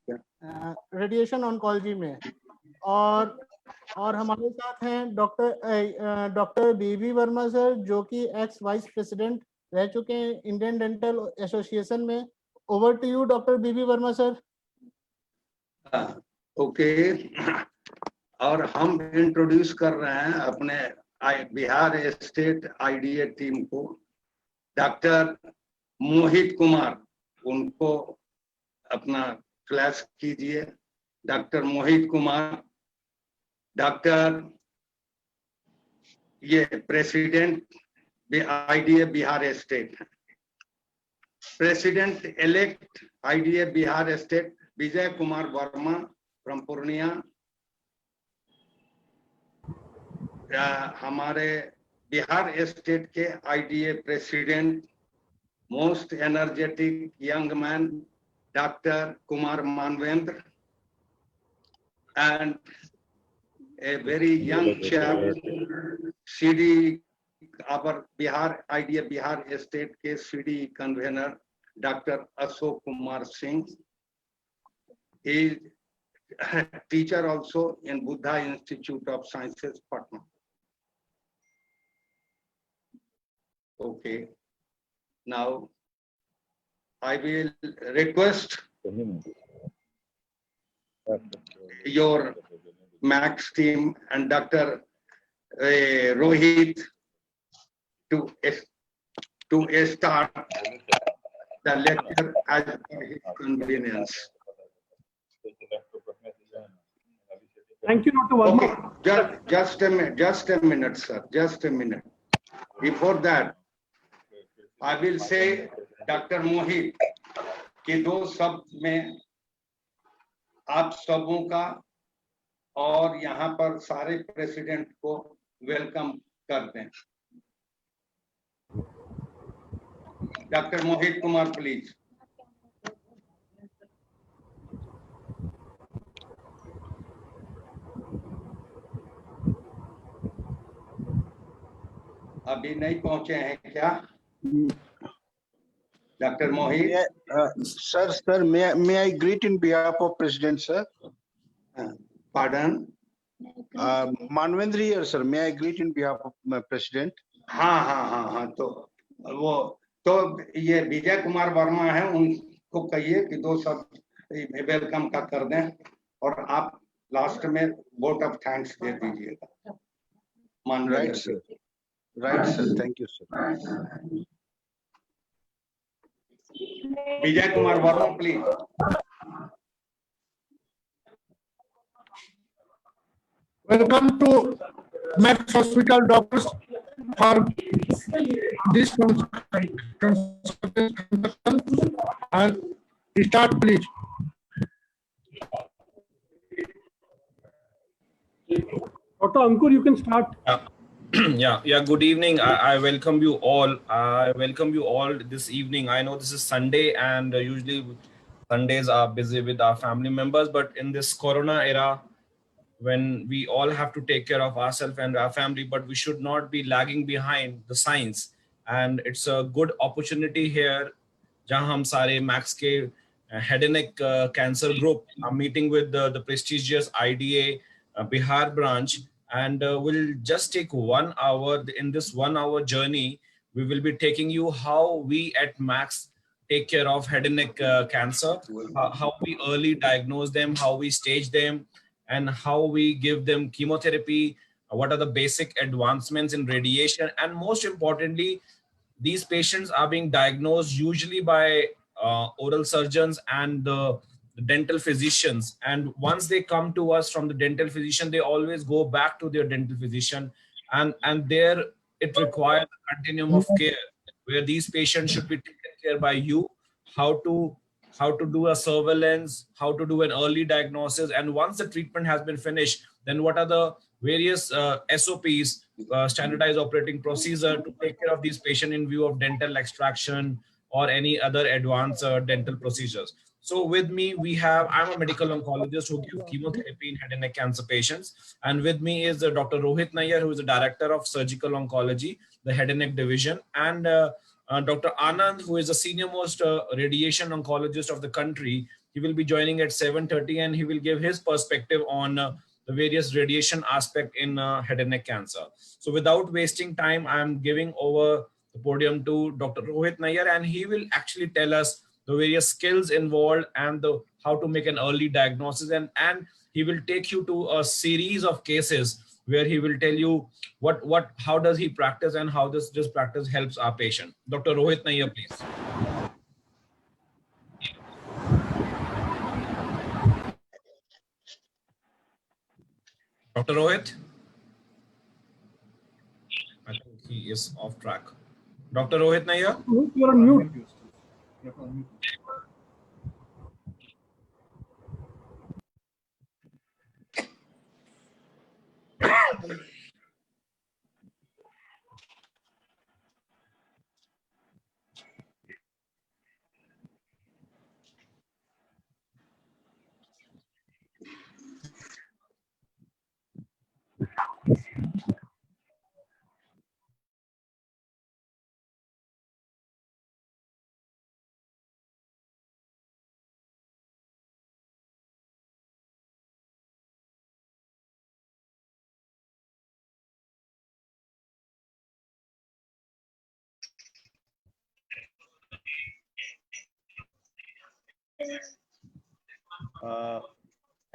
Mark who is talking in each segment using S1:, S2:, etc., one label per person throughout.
S1: Radiation oncology में। और हमारे साथ हैं डॉक्टर बीबी वर्मा सर, जो कि एक्स वाइस प्रेसिडेंट रह चुके हैं इंडियन डेंटल एसोसिएशन में। Over to you doctor B B Verma sir.
S2: Okay, और हम इंट्रोड्यूस कर रहे हैं अपने बिहार स्टेट आईडीए टीम को। डॉक्टर मोहित कुमार, उनको अपना फ्लैश कीजिए। डॉक्टर मोहित कुमार, डॉक्टर ये प्रेसिडेंट आईडीए बिहार स्टेट है। President elect IDA Bihar state Vijay Kumar Verma from Purnia. हमारे बिहार स्टेट के IDA president most energetic young man doctor Kumar Manvendra, and a very young chap, CD, our Bihar IDA Bihar State के CD convener Dr. Ashok Kumar Singh. He is a teacher also in Buddha Institute of Sciences, Patna. Okay, now I will request your Max team and Dr. Rohit to start the lecture as per his convenience.
S3: Thank you, Dr. Verma.
S2: Okay, just a minute, sir. Just a minute. Before that, I will say, Dr. Mohit, कि दो शब्द में आप सबों का और यहाँ पर सारे प्रेसिडेंट को वेलकम कर दें। Doctor Mohit Kumar please. अभी नहीं पहुंचे हैं क्या doctor Mohit?
S4: Sir, may I greet in behalf of President, sir?
S2: Pardon?
S4: Manvendra here, sir. May I greet in behalf of my President?
S2: हाँ, तो वो तो ये विजय कुमार वर्मा है, उनको कहिए कि दो शब्द वेलकम का कर दें, और आप लास्ट में वोट ऑफ थैंक्स दे दीजिएगा।
S4: Right, sir. Right, sir. Thank you, sir.
S2: Vijay Kumar Verma please.
S5: Welcome to Max Hospital Doctors for this consultation, and start please.
S3: Dr. Ankur, you can start.
S6: Yeah. Good evening. I welcome you all. I welcome you all this evening. I know this is Sunday, and usually Sundays are busy with our family members, but in this Corona era, when we all have to take care of ourselves and our family, but we should not be lagging behind the science. And it's a good opportunity here, जहाँ हम सारे Max के head and neck cancer group are meeting with the prestigious IDA Bihar branch, and we'll just take 1 hour. In this 1 hour journey, we will be taking you how we at Max take care of head and neck cancer, how we early diagnose them, how we stage them, and how we give them chemotherapy, what are the basic advancements in radiation, and most importantly, these patients are being diagnosed usually by oral surgeons and the dental physicians. And once they come to us from the dental physician, they always go back to their dental physician, and there it requires a continuum of care where these patients should be taken care by you, how to do a surveillance, how to do an early diagnosis, and once the treatment has been finished, then what are the various SOPs, standardized operating procedure, to take care of these patients in view of dental extraction or any other advanced dental procedures. So with me, I'm a medical oncologist who gives chemotherapy in head and neck cancer patients. And with me is Dr. Rohit Nayyar, who is the director of surgical oncology, the head and neck division, and Dr. Anand, who is the senior most radiation oncologist of the country, He will be joining at 7:30 and he will give his perspective on the various radiation aspect in head and neck cancer. So without wasting time, I am giving over the podium to Dr. Rohit Nayyar, and he will actually tell us the various skills involved and how to make an early diagnosis, and he will take you to a series of cases where he will tell you how does he practice and how this practice helps our patient. Dr. Rohit Nayyar, please. Dr. Rohit? I think he is off track. Dr. Rohit Nayyar?
S3: You are on mute.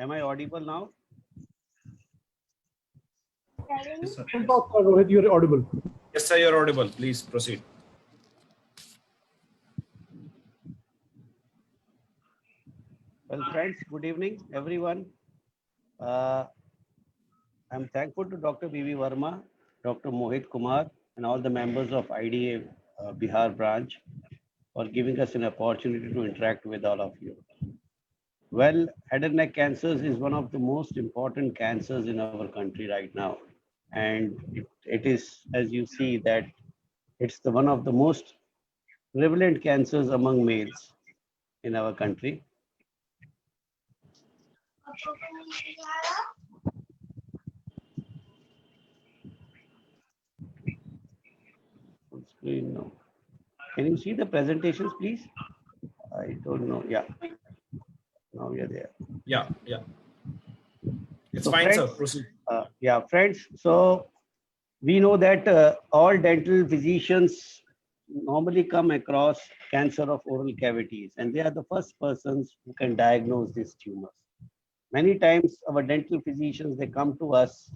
S7: Am I audible now?
S6: Yes, sir.
S3: Rohit, you are audible.
S6: Yes, sir, you're audible. Please proceed.
S7: Well, friends, good evening, everyone. I'm thankful to Dr. B.V. Verma, Dr. Mohit Kumar, and all the members of IDA Bihar branch for giving us an opportunity to interact with all of you. Well, head and neck cancers is one of the most important cancers in our country right now. And it is, as you see, that it's one of the most prevalent cancers among males in our country. Full screen now. Can you see the presentations, please? I don't know. Yeah. Now we are there.
S6: Yeah. It's
S7: So
S6: fine,
S7: friends,
S6: sir. Proceed.
S7: Yeah, friends. So we know that all dental physicians normally come across cancer of oral cavities, and they are the first persons who can diagnose these tumors. Many times our dental physicians, they come to us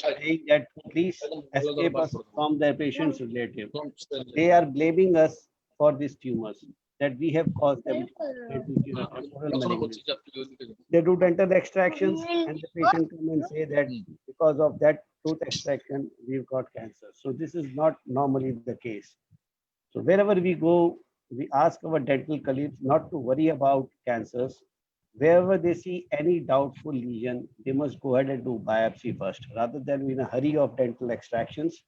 S7: saying that please escape us from their patient's relative. They are blaming us for these tumors, that we have caused them dental tumor or oral malignancy. They do dental extractions and the patient come and say that because of that tooth extraction, we've got cancer. So this is not normally the case. So wherever we go, we ask our dental colleagues not to worry about cancers. Wherever they see any doubtful lesion, they must go ahead and do biopsy first. Rather than in a hurry of dental extractions,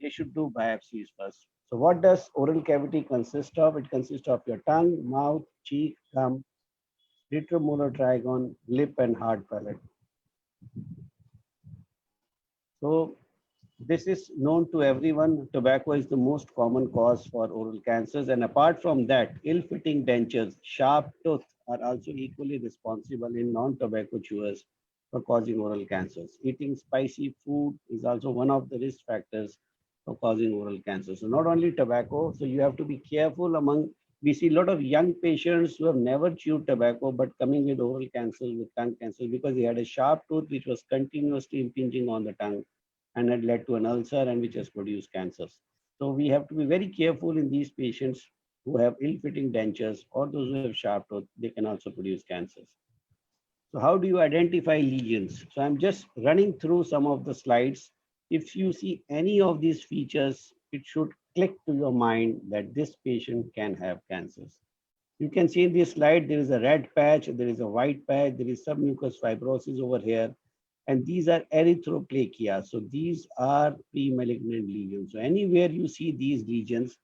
S7: they should do biopsies first. So what does oral cavity consist of? It consists of your tongue, mouth, cheek, gum, retromolar trigon, lip, and hard palate. So this is known to everyone. Tobacco is the most common cause for oral cancers. And apart from that, ill-fitting dentures, sharp teeth are also equally responsible in non-tobacco chewers for causing oral cancers. Eating spicy food is also one of the risk factors for causing oral cancer. So not only tobacco, so you have to be careful among, we see a lot of young patients who have never chewed tobacco, but coming with oral cancers, with tongue cancers, because they had a sharp tooth which was continuously impinging on the tongue and had led to an ulcer and which has produced cancers. So we have to be very careful in these patients who have ill-fitting dentures or those who have sharp tooth, they can also produce cancers. So how do you identify lesions? So I'm just running through some of the slides. If you see any of these features, it should click to your mind that this patient can have cancers. You can see in this slide, there is a red patch, there is a white patch, there is submucous fibrosis over here. And these are erythroplakia. So these are pre-malignant lesions. So anywhere you see these lesions,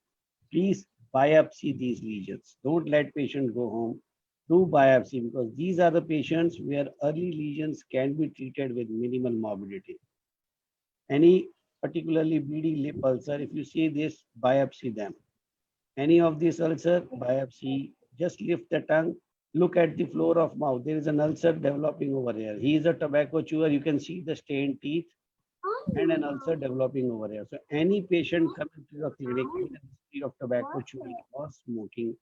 S7: please biopsy these lesions. Don't let patient go home. Do biopsy because these are the patients where early lesions can be treated with minimal morbidity. Any particularly BD lip ulcer, if you see this, biopsy them. Any of these ulcer, biopsy, just lift the tongue, Look at the floor of mouth. There is an ulcer developing over here. He is a tobacco chewer. You can see the stained teeth and an ulcer developing over here. So any patient coming to your clinic with a history of tobacco chewing or smoking,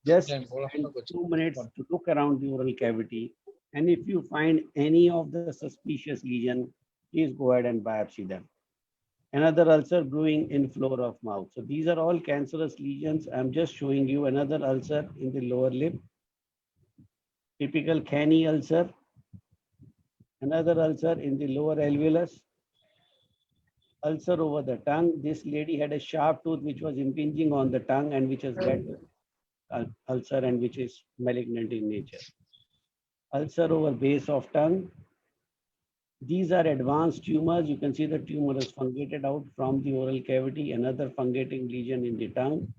S7: just spend 2 minutes to look around the oral cavity. And if you find any of the suspicious lesion, please go ahead and biopsy them. Another ulcer brewing in floor of mouth. So these are all cancerous lesions. I'm just showing you another ulcer in the lower lip. Typical canny ulcer. Another ulcer in the lower alveolus. Ulcer over the tongue. This lady had a sharp tooth which was impinging on the tongue and which has led to ulcer and which is malignant in nature. Ulcer over base of tongue. These are advanced tumors. You can see the tumor is fungated out from the oral cavity, another fungating lesion in the tongue.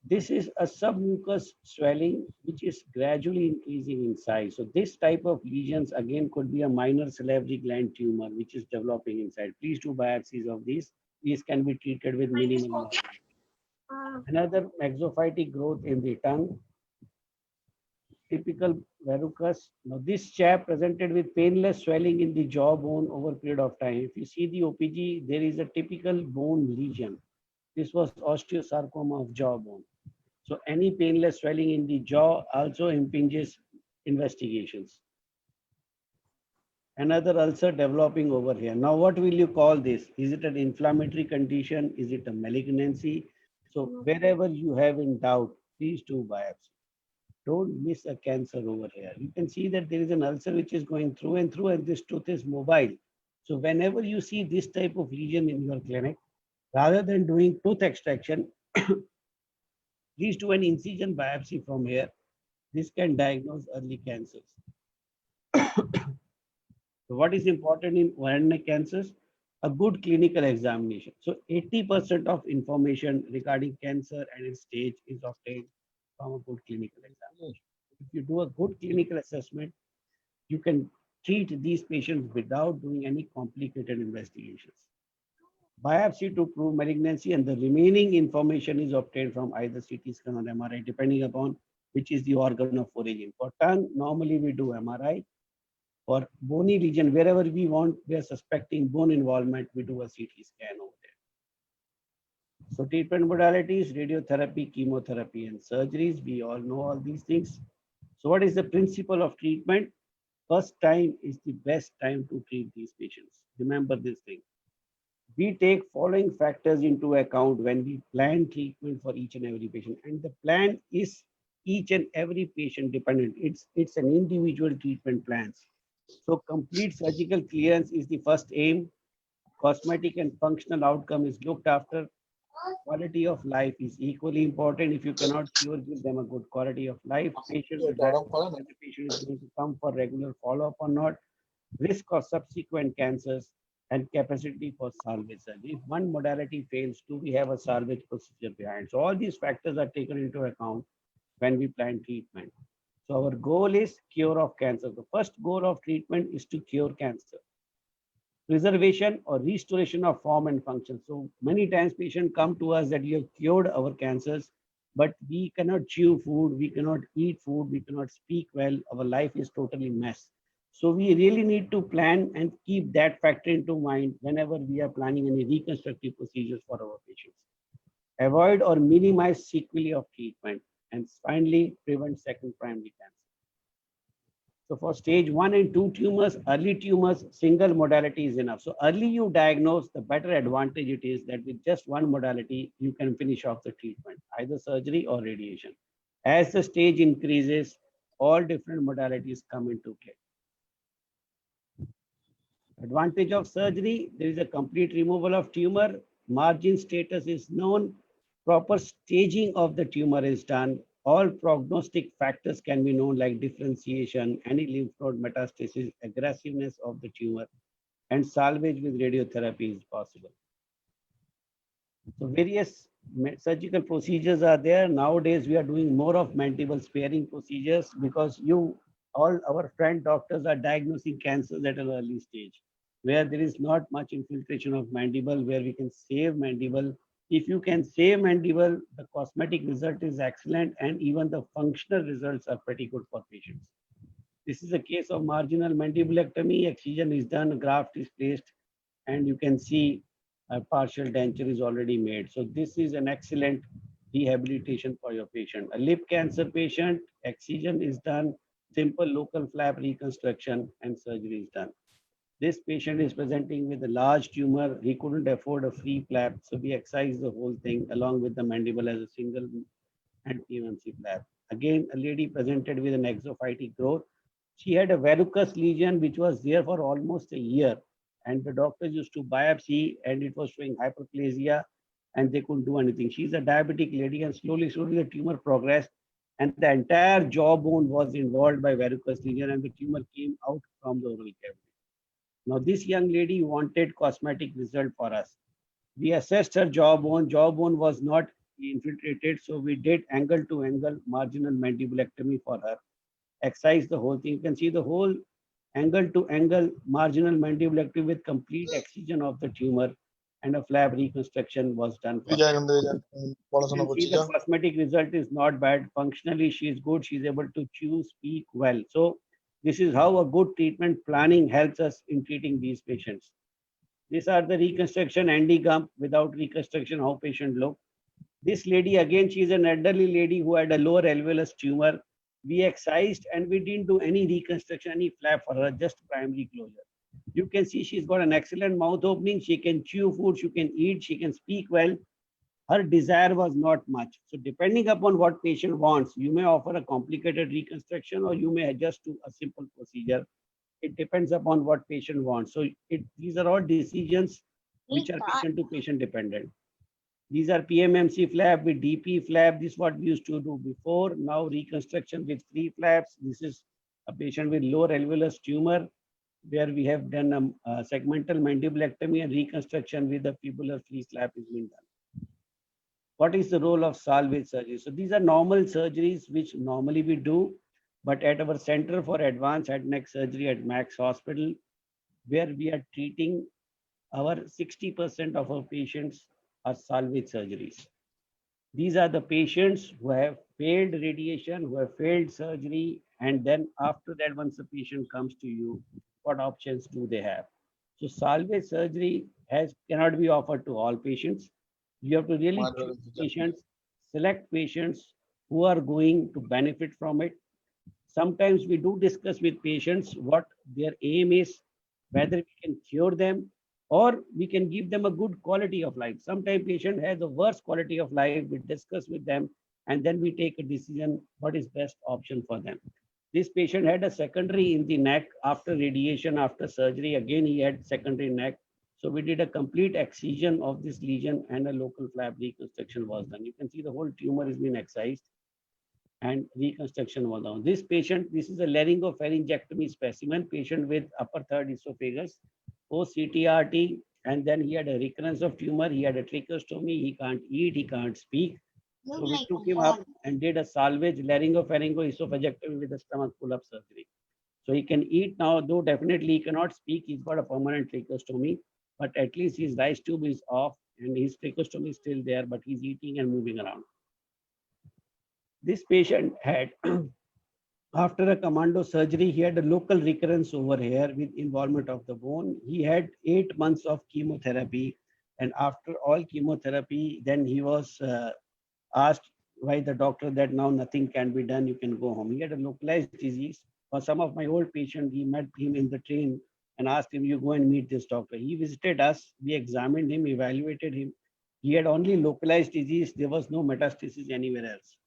S7: This is a submucous swelling which is gradually increasing in size. So this type of lesions again could be a minor salivary gland tumor which is developing inside. Please do biopsies of these. These can be treated with minimal. Another exophytic growth in the tongue. Typical verrucous. Now this chap presented with painless swelling in the jawbone over a period of time. If you see the OPG, there is a typical bone lesion. This was osteosarcoma of jawbone. So any painless swelling in the jaw also impinges investigations. Another ulcer developing over here. Now what will you call this? Is it an inflammatory condition? Is it a malignancy? So wherever you have in doubt, please do biopsy. Don't miss a cancer over here. You can see that there is an ulcer which is going through and through, and this tooth is mobile. So whenever you see this type of lesion in your clinic, rather than doing tooth extraction, please do an incision biopsy from here. This can diagnose early cancers. So what is important in oral neck cancers? A good clinical examination. So 80% of information regarding cancer and its stage is obtained from a good clinical examination. If you do a good clinical assessment, you can treat these patients without doing any complicated investigations. Biopsy to prove malignancy, and the remaining information is obtained from either CT scan or MRI, depending upon which is the organ of origin. For tongue, normally we do MRI. For bony lesion, wherever we are suspecting bone involvement, we do a CT scan over there. So treatment modalities, radiotherapy, chemotherapy, and surgeries. We all know all these things. So what is the principle of treatment? First time is the best time to treat these patients. Remember this thing. We take following factors into account when we plan treatment for each and every patient. And the plan is each and every patient dependent. It's an individual treatment plans. So complete surgical clearance is the first aim. Cosmetic and functional outcome is looked after. Quality of life is equally important. If you cannot cure, give them a good quality of life. Patient will decide whether the patient is going to come for regular follow-up or not. Risk of subsequent cancers and capacity for salvage surgery. If one modality fails, do we have a salvage procedure behind? So all these factors are taken into account when we plan treatment. So our goal is cure of cancer. The first goal of treatment is to cure cancer. Preservation or restoration of form and function. So many times patients come to us that you have cured our cancers, but we cannot chew food, we cannot eat food, we cannot speak well, our life is totally mess. So we really need to plan and keep that factor into mind whenever we are planning any reconstructive procedures for our patients. Avoid or minimize sequelae of treatment. And finally, prevent second primary cancer. So for stage 1 and 2 tumors, early tumors, single modality is enough. So early you diagnose, the better advantage it is that with just one modality, you can finish off the treatment, either surgery or radiation. As the stage increases, all different modalities come into play. Advantage of surgery, there is a complete removal of tumor, margin status is known, proper staging of the tumor is done, all prognostic factors can be known like differentiation, any lymph node metastasis, aggressiveness of the tumor, and salvage with radiotherapy is possible. So various surgical procedures are there. Nowadays, we are doing more of mandible sparing procedures because all our friend doctors are diagnosing cancers at an early stage, where there is not much infiltration of mandible, where we can save mandible If you can save mandible, the cosmetic result is excellent, and even the functional results are pretty good for patients. This is a case of marginal mandibulectomy. Excision is done, graft is placed, and you can see a partial denture is already made. So this is an excellent rehabilitation for your patient. A lip cancer patient, excision is done, simple local flap reconstruction, and surgery is done. This patient is presenting with a large tumor. He couldn't afford a free flap, so we excised the whole thing along with the mandible as a single and PMMC flap. Again, a lady presented with an exophytic growth. She had a verrucous lesion which was there for almost a year, and the doctors used to biopsy, and it was showing hyperplasia, and they couldn't do anything. She's a diabetic lady, and slowly the tumor progressed, and the entire jawbone was involved by verrucous lesion, and the tumor came out from the oral cavity. Now, this young lady wanted cosmetic result for us. We assessed her jawbone. Jawbone was not infiltrated, so we did angle to angle marginal mandibulectomy for her. Excise the whole thing. You can see the whole angle to angle marginal mandibulectomy with complete excision of the tumor, and a flap reconstruction was done for her. You can see the cosmetic result is not bad. Functionally, she is good. She's able to chew, speak well. So this is how a good treatment planning helps us in treating these patients. These are the reconstruction Andy Gump without reconstruction, how patient look. This lady, again, she's an elderly lady who had a lower alveolus tumor. We excised and we didn't do any reconstruction, any flap for her, just primary closure. You can see she's got an excellent mouth opening. She can chew food, she can eat, she can speak well. Her desire was not much. So depending upon what patient wants, you may offer a complicated reconstruction or you may adjust to a simple procedure. It depends upon what patient wants. So these are all decisions which are patient to patient dependent. These are PMMC flap with DP flap. This is what we used to do before. Now reconstruction with free flaps. This is a patient with lower alveolus tumor where we have done a segmental mandibulectomy and reconstruction with the fibular free flap is being done. What is the role of salvage surgery? So these are normal surgeries which normally we do, but at our Center for Advanced Head Neck Surgery at Max Hospital, where we are treating our 60% of our patients are salvage surgeries. These are the patients who have failed radiation, who have failed surgery, and then after that, once the patient comes to you, what options do they have? So salvage surgery cannot be offered to all patients. You have to really choose patients, select patients who are going to benefit from it. Sometimes we do discuss with patients what their aim is, whether we can cure them or we can give them a good quality of life. Sometimes patient has a worse quality of life. We discuss with them and then we take a decision what is best option for them. This patient had a secondary in the neck after radiation, after surgery. Again, he had secondary neck. So we did a complete excision of this lesion and a local flap reconstruction was done. You can see the whole tumor has been excised and reconstruction was done. This patient, this is a laryngopharyngectomy specimen, patient with upper third esophagus, post CTRT, and then he had a recurrence of tumor. He had a tracheostomy. He can't eat, he can't speak. So we took him up and did a salvage laryngopharyngoesophagectomy with a stomach pull-up surgery. So he can eat now, though definitely he cannot speak. He's got a permanent tracheostomy, but at least his rice tube is off and his tracheostomy is still there, but he's eating and moving around. This patient had, after a commando surgery, he had a local recurrence over here with involvement of the bone. He had 8 months of chemotherapy. And after all chemotherapy, then he was asked by the doctor that now nothing can be done, you can go home. He had a localized disease. For some of my old patients, we met him in the train and asked him, you go and meet this doctor. He visited us, we examined him, evaluated him. He had only localized disease, there was no metastasis anywhere else.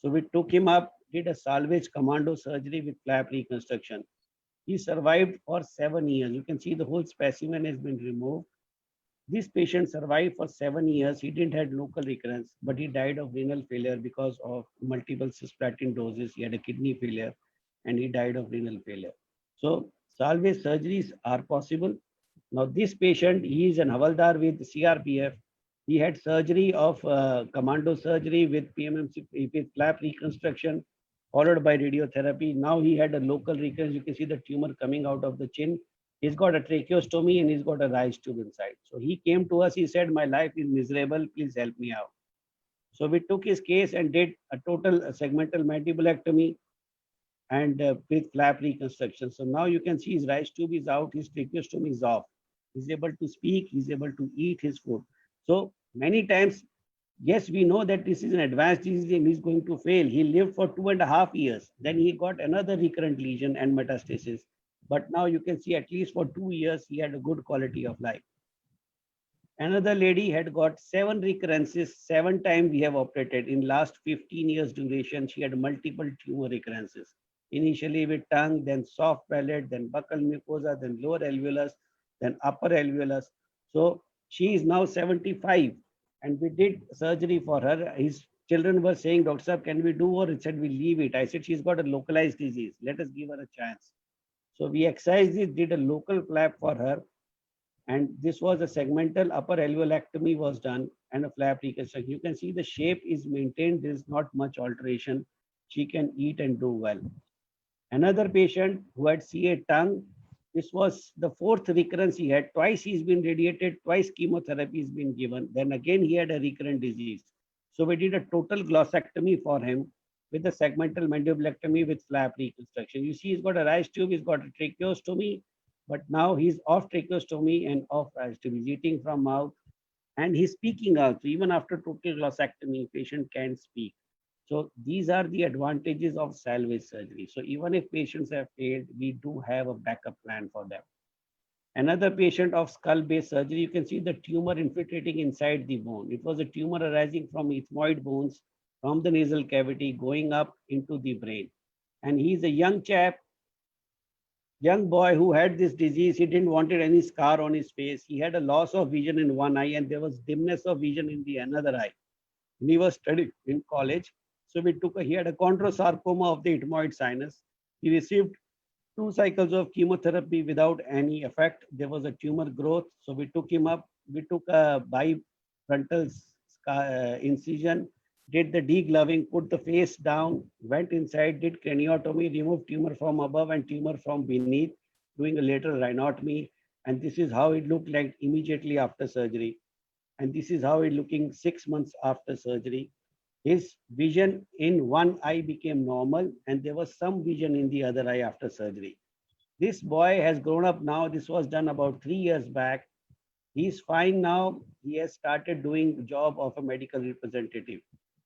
S7: So we took him up, did a salvage commando surgery with flap reconstruction. He survived for 7 years. You can see the whole specimen has been removed. This patient survived for 7 years. He didn't have local recurrence, but he died of renal failure because of multiple cisplatin doses. He had a kidney failure and he died of renal failure. So salvage surgeries are possible. Now this patient, he is an Havaldar with CRPF. He had surgery of commando surgery with PMMC, with flap reconstruction, followed by radiotherapy. Now he had a local recurrence. You can see the tumor coming out of the chin. He's got a tracheostomy and he's got a rise tube inside. So he came to us, he said, my life is miserable, please help me out. So we took his case and did a total segmental mandibulectomy and with flap reconstruction. So now you can see his rise tube is out, his tracheostomy is off. He's able to speak, he's able to eat his food. So many times, yes, we know that this is an advanced disease and he's going to fail. He lived for 2.5 years. Then he got another recurrent lesion and metastasis. But now you can see at least for 2 years, he had a good quality of life. Another lady had got 7 recurrences, 7 times we have operated. In last 15 years duration, she had multiple tumor recurrences. Initially with tongue, then soft palate, then buccal mucosa, then lower alveolus, then upper alveolus. So she is now 75 and we did surgery for her. His children were saying, Dr. Saab, can we do, or he said, we leave it. I said, she's got a localized disease. Let us give her a chance. So we excised it, did a local flap for her. And this was a segmental upper alveolectomy was done and a flap reconstruction. You can see the shape is maintained. There is not much alteration. She can eat and do well. Another patient who had CA tongue, this was the 4th recurrence he had. Twice he's been radiated, twice chemotherapy has been given. Then again, he had a recurrent disease. So we did a total glossectomy for him with a segmental mandibulectomy with flap reconstruction. You see, he's got a rise tube, he's got a tracheostomy, but now he's off tracheostomy and off rise tube. He's eating from mouth and he's speaking out. So even after total glossectomy, patient can speak. So these are the advantages of salvage surgery. So even if patients have failed, we do have a backup plan for them. Another patient of skull-based surgery, you can see the tumor infiltrating inside the bone. It was a tumor arising from ethmoid bones from the nasal cavity going up into the brain. And he's a young chap, young boy who had this disease. He didn't want any scar on his face. He had a loss of vision in one eye and there was dimness of vision in the another eye. And he was studying in college. So he had a chondrosarcoma of the ethmoid sinus. He received 2 cycles of chemotherapy without any effect. There was a tumor growth. So we took him up. We took a bifrontal incision, did the degloving, put the face down, went inside, did craniotomy, removed tumor from above and tumor from beneath, doing a lateral rhinotomy. And this is how it looked like immediately after surgery. And this is how it looking 6 months after surgery. His vision in one eye became normal and there was some vision in the other eye after surgery. This boy has grown up now. This was done about 3 years back. He's fine now. He has started doing the job of a medical representative.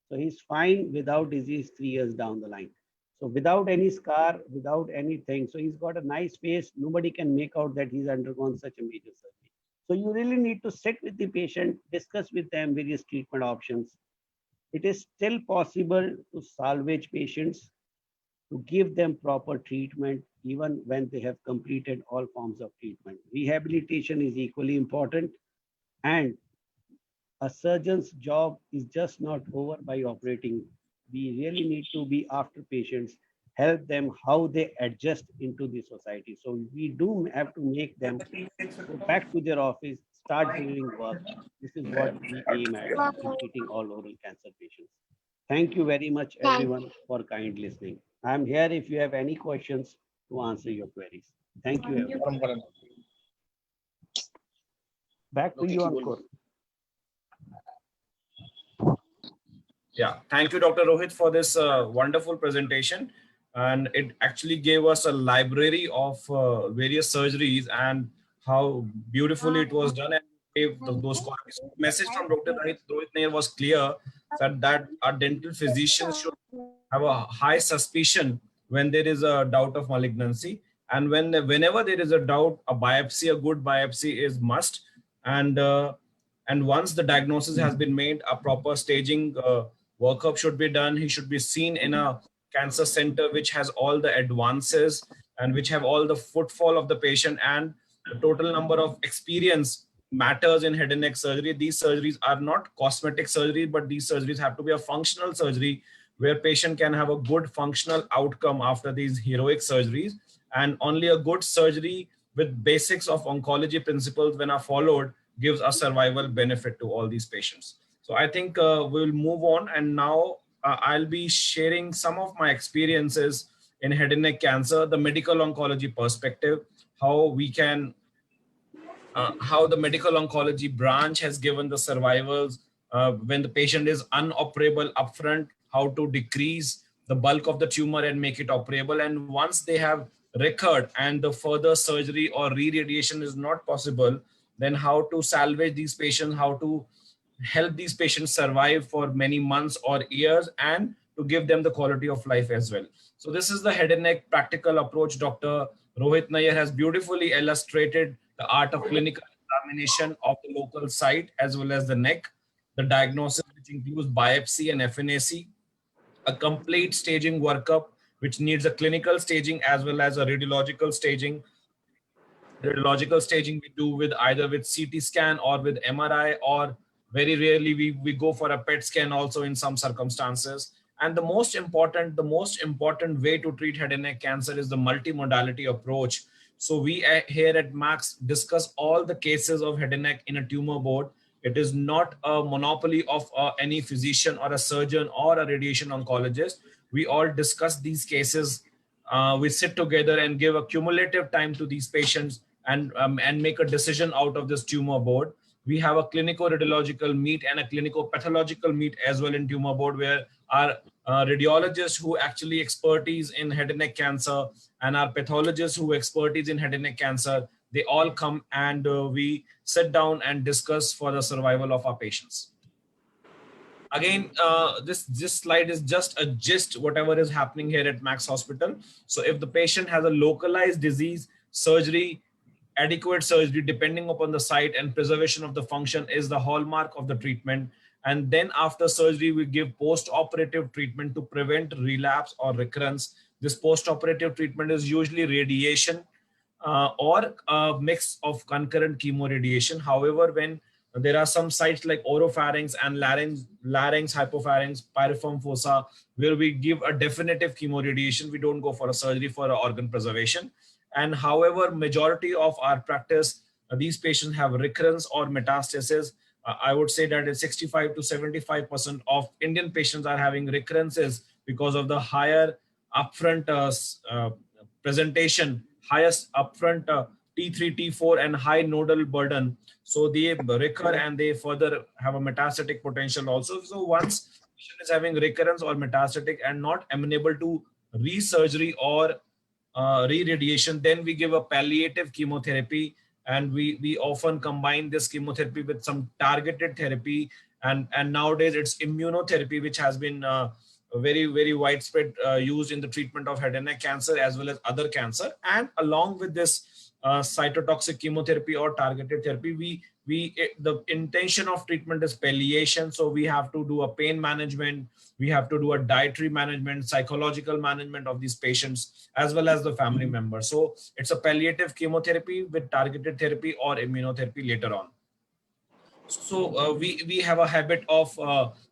S7: So he's fine without disease 3 years down the line. So without any scar, without anything. So he's got a nice face. Nobody can make out that he's undergone such a major surgery. So you really need to sit with the patient, discuss with them various treatment options. It is still possible to salvage patients, to give them proper treatment, even when they have completed all forms of treatment. Rehabilitation is equally important. And a surgeon's job is just not over by operating. We really need to be after patients, help them how they adjust into the society. So we do have to make them go back to their office, start doing work. This is what we aim at in treating all oral cancer patients. Thank you very much, everyone, for kind listening. I'm here if you have any questions to answer your queries. Thank you, everyone. Back to you, Ankur.
S6: Yeah, thank you, Dr. Rohit, for this wonderful presentation. And it actually gave us a library of various surgeries and how beautifully it was done and gave those qualities. The message from Dr. Rohit Nair was clear that our dental physicians should have a high suspicion when there is a doubt of malignancy. And whenever there is a doubt, a biopsy, a good biopsy is must. And once the diagnosis has been made, a proper staging workup should be done. He should be seen in a cancer center which has all the advances and which have all the footfall of the patient, and the total number of experience matters in head and neck surgery. These surgeries are not cosmetic surgery, but these surgeries have to be a functional surgery where patient can have a good functional outcome after these heroic surgeries. And only a good surgery with basics of oncology principles, when are followed, gives a survival benefit to all these patients. So I think we'll move on, and now I'll be sharing some of my experiences in head and neck cancer, the medical oncology perspective, how we can, how the medical oncology branch has given the survivals when the patient is unoperable upfront, how to decrease the bulk of the tumor and make it operable. And once they have recurred and the further surgery or re-radiation is not possible, then how to salvage these patients, how to help these patients survive for many months or years, and to give them the quality of life as well. So this is the head and neck practical approach. Dr. Rohit Nair has beautifully illustrated the art of clinical examination of the local site as well as the neck, the diagnosis which includes biopsy and FNAC, a complete staging workup which needs a clinical staging as well as a radiological staging. Radiological staging we do with either with CT scan or with MRI, or very rarely we go for a PET scan also in some circumstances. And the most important way to treat head and neck cancer is the multimodality approach. So we here at Max discuss all the cases of head and neck in a tumor board. It is not a monopoly of any physician or a surgeon or a radiation oncologist. We all discuss these cases. We sit together and give a cumulative time to these patients and make a decision out of this tumor board. We have a clinical radiological meet and a clinical pathological meet as well in tumor board, where our radiologists who actually expertise in head and neck cancer and our pathologists who expertise in head and neck cancer, they all come and we sit down and discuss for the survival of our patients. Again, this slide is just a gist, whatever is happening here at Max Hospital. So if the patient has a localized disease, surgery, adequate surgery, depending upon the site, and preservation of the function is the hallmark of the treatment. And then after surgery, we give post-operative treatment to prevent relapse or recurrence. This post-operative treatment is usually radiation or a mix of concurrent chemoradiation. However, when there are some sites like oropharynx and larynx, hypopharynx, piriform fossa, where we give a definitive chemoradiation. We don't go for a surgery for organ preservation. And however, majority of our practice, these patients have recurrence or metastasis. I would say that 65 to 75% of Indian patients are having recurrences because of the higher upfront presentation, highest upfront T3, T4 and high nodal burden. So they recur and they further have a metastatic potential also. So once patient is having recurrence or metastatic and not amenable to re-surgery or re-radiation, then we give a palliative chemotherapy, and we often combine this chemotherapy with some targeted therapy, and nowadays it's immunotherapy, which has been very, very widespread used in the treatment of head and neck cancer as well as other cancer. And along with this cytotoxic chemotherapy or targeted therapy, the intention of treatment is palliation. So we have to do a pain management, we have to do a dietary management, psychological management of these patients, as well as the family members. So it's a palliative chemotherapy with targeted therapy or immunotherapy later on. So we have a habit of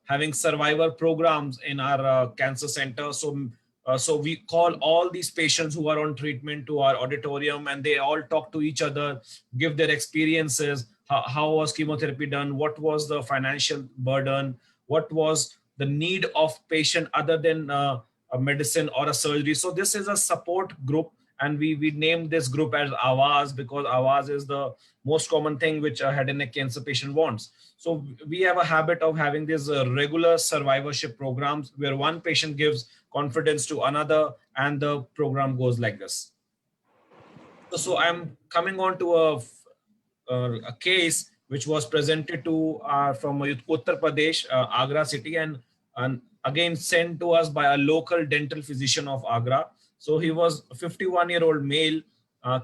S6: having survivor programs in our cancer center. So we call all these patients who are on treatment to our auditorium, and they all talk to each other, give their experiences. How was chemotherapy done? What was the financial burden? What was the need of patient other than a medicine or a surgery? So this is a support group, and we named this group as Awaaz, because Awaaz is the most common thing which a head and neck cancer patient wants. So we have a habit of having these regular survivorship programs where one patient gives confidence to another, and the program goes like this. So I'm coming on to a case which was presented to from Uttar Pradesh, Agra city, and again sent to us by a local dental physician of Agra. So he was a 51-year-old male,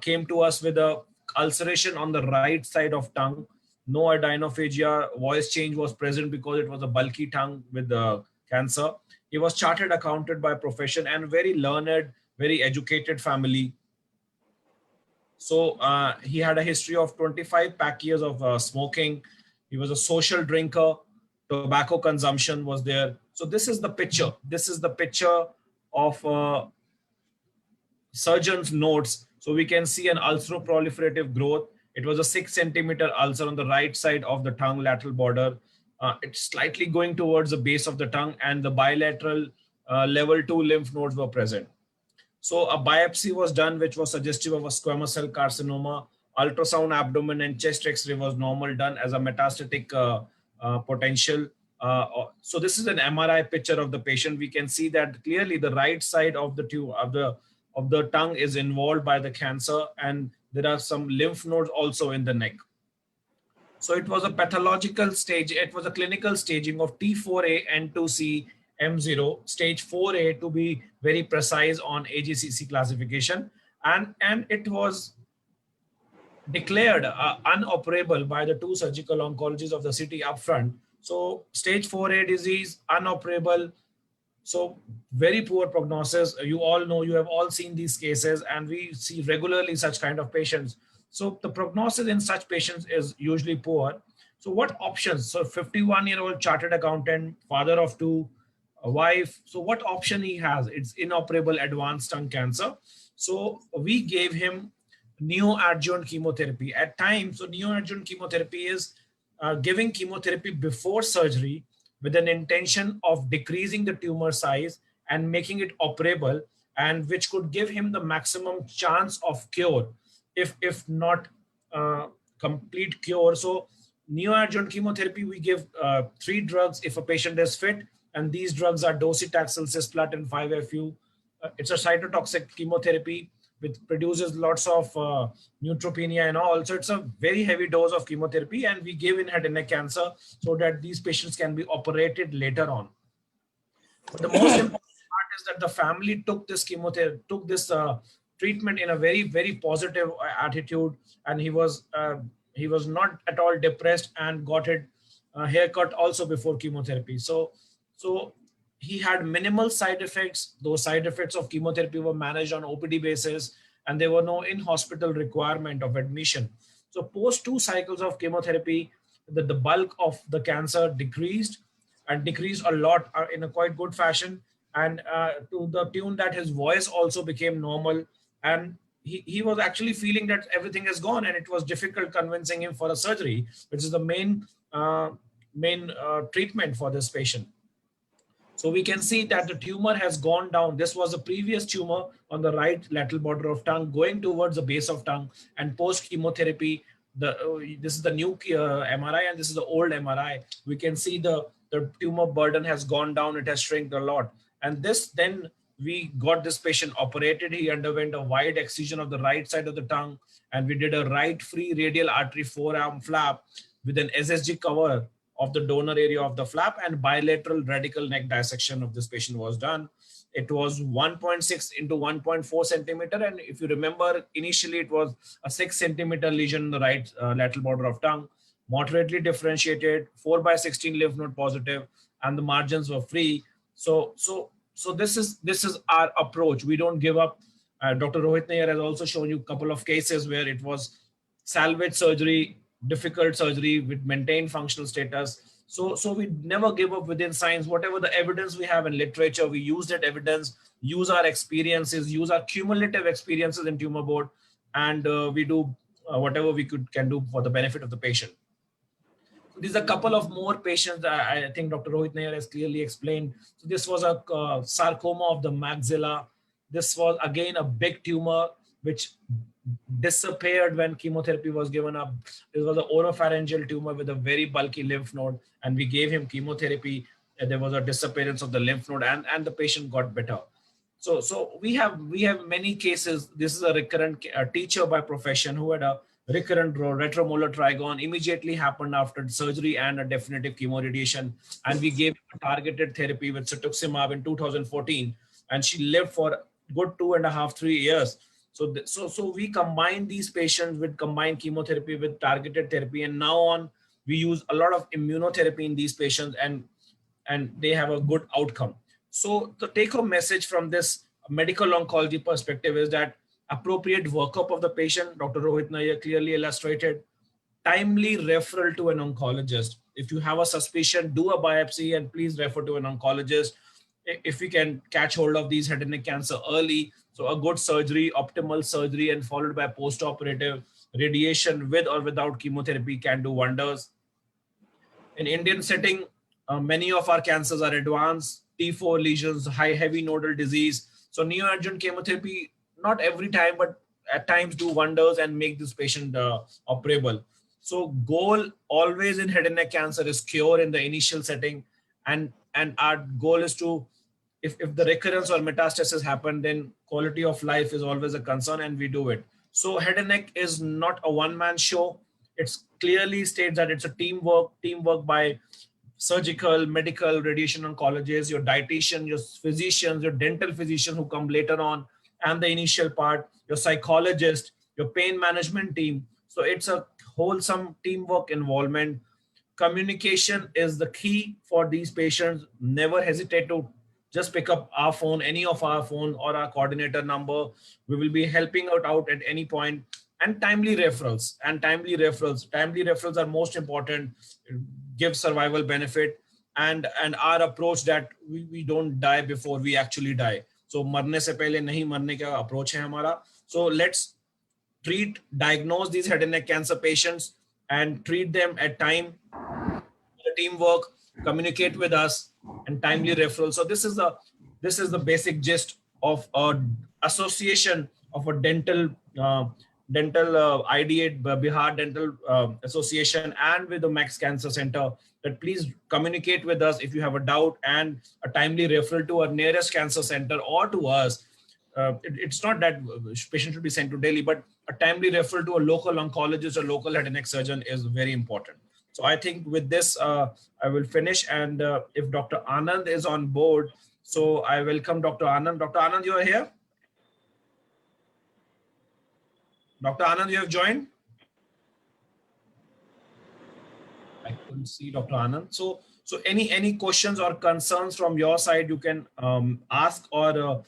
S6: came to us with a ulceration on the right side of tongue, no adenophagia, voice change was present because it was a bulky tongue with the cancer. He was chartered accountant by profession and very learned, very educated family. So he had a history of 25 pack years of smoking. He was a social drinker. Tobacco consumption was there. So this is the picture. This is the picture of surgeon's notes. So we can see an ulceroproliferative growth. It was a 6 centimeter ulcer on the right side of the tongue lateral border. It's slightly going towards the base of the tongue, and the bilateral level 2 lymph nodes were present. So a biopsy was done, which was suggestive of a squamous cell carcinoma. Ultrasound abdomen and chest X-ray was normal, done as a metastatic potential. So this is an MRI picture of the patient. We can see that clearly the right side of the tongue is involved by the cancer, and there are some lymph nodes also in the neck. So it was a pathological stage. It was a clinical staging of T4A N2C M0, stage 4A to be very precise on AJCC classification. And it was declared unoperable by the two surgical oncologists of the city upfront. So stage 4A disease, unoperable. So very poor prognosis. You all know, you have all seen these cases, and we see regularly such kind of patients. So the prognosis in such patients is usually poor. So what options? So 51-year-old chartered accountant, father of two, a wife. So what option he has? It's inoperable advanced tongue cancer. So we gave him neoadjuvant chemotherapy at times. So neoadjuvant chemotherapy is giving chemotherapy before surgery with an intention of decreasing the tumor size and making it operable, and which could give him the maximum chance of cure, if not complete cure. So neoadjuvant chemotherapy, we give 3 drugs if a patient is fit, and these drugs are docetaxel, cisplatin, 5-FU. It's a cytotoxic chemotherapy which produces lots of neutropenia and all. So it's a very heavy dose of chemotherapy, and we give in head and neck cancer so that these patients can be operated later on. But the most important part is that the family took this chemotherapy, took this treatment in a very, very positive attitude, and he was not at all depressed, and got it haircut also before chemotherapy. So he had minimal side effects. Those side effects of chemotherapy were managed on OPD basis, and there were no in-hospital requirement of admission. So post 2 cycles of chemotherapy, the bulk of the cancer decreased, and decreased a lot in a quite good fashion, and to the tune that his voice also became normal, and he was actually feeling that everything is gone, and it was difficult convincing him for a surgery, which is the main treatment for this patient. So we can see that the tumor has gone down. This was a previous tumor on the right lateral border of tongue going towards the base of tongue, and post chemotherapy, this is the new MRI, and this is the old MRI. We can see the tumor burden has gone down. It has shrunk a lot. And this, then we got this patient operated. He underwent a wide excision of the right side of the tongue, and we did a right free radial artery forearm flap with an SSG cover of the donor area of the flap, and bilateral radical neck dissection of this patient was done. It was 1.6 into 1.4 centimeter. And if you remember, initially it was a 6 centimeter lesion in the right lateral border of tongue, moderately differentiated, 4/16 lymph node positive, and the margins were free. So this is our approach. We don't give up. Dr. Rohit Nair has also shown you a couple of cases where it was salvage surgery, difficult surgery with maintained functional status. So we never give up within science. Whatever the evidence we have in literature, we use that evidence, use our experiences, use our cumulative experiences in tumor board, and we do whatever we can do for the benefit of the patient. These are a couple of more patients that I think Dr. Rohit Nair has clearly explained. So this was a sarcoma of the maxilla. This was again a big tumor which disappeared when chemotherapy was given up. This was an oropharyngeal tumor with a very bulky lymph node, and we gave him chemotherapy, and there was a disappearance of the lymph node, and the patient got better. So we have many cases. This is a recurrent teacher by profession who had a recurrent retromolar trigon, immediately happened after surgery and a definitive chemoradiation, and we gave a targeted therapy with cetuximab in 2014, and she lived for good 2.5-3 years. So we combine these patients with combined chemotherapy with targeted therapy, and now on we use a lot of immunotherapy in these patients, and they have a good outcome. So the take-home message from this medical oncology perspective is that appropriate workup of the patient, Dr. Rohit Nair clearly illustrated, timely referral to an oncologist. If you have a suspicion, do a biopsy and please refer to an oncologist. If we can catch hold of these head and neck cancer early, so a good surgery, optimal surgery, and followed by post-operative radiation with or without chemotherapy can do wonders. In Indian setting, many of our cancers are advanced, T4 lesions, heavy nodal disease. So neoadjuvant chemotherapy, not every time, but at times do wonders and make this patient operable. So goal always in head and neck cancer is cure in the initial setting, and our goal is to, if the recurrence or metastasis happen, then quality of life is always a concern, and we do it. So head and neck is not a one-man show. It's clearly states that it's a teamwork by surgical, medical, radiation oncologists, your dietitian, your physicians, your dental physician who come later on, and the initial part, your psychologist, your pain management team. So it's a wholesome teamwork involvement. Communication is the key for these patients. Never hesitate to just pick up our phone, any of our phone or our coordinator number. We will be helping out at any point. And timely referrals. Timely referrals are most important. Give survival benefit, and our approach that we don't die before we actually die. So मरने से पहले नहीं मरने का approach है हमारा. So let's treat, diagnose these head and neck cancer patients and treat them at time. Teamwork, communicate with us, and timely referral. So this is the basic gist of a association of a dental ideate Bihar Dental Association and with the Max Cancer Center, that please communicate with us if you have a doubt, and a timely referral to our nearest cancer center or to us. It's not that patient should be sent to Delhi, but a timely referral to a local oncologist or local head and neck surgeon is very important. So I think with this, I will finish. And if Dr. Anand is on board, so I welcome Dr. Anand. Dr. Anand, you are here? Dr. Anand, you have joined? I couldn't see Dr. Anand. So any questions or concerns from your side, you can ask or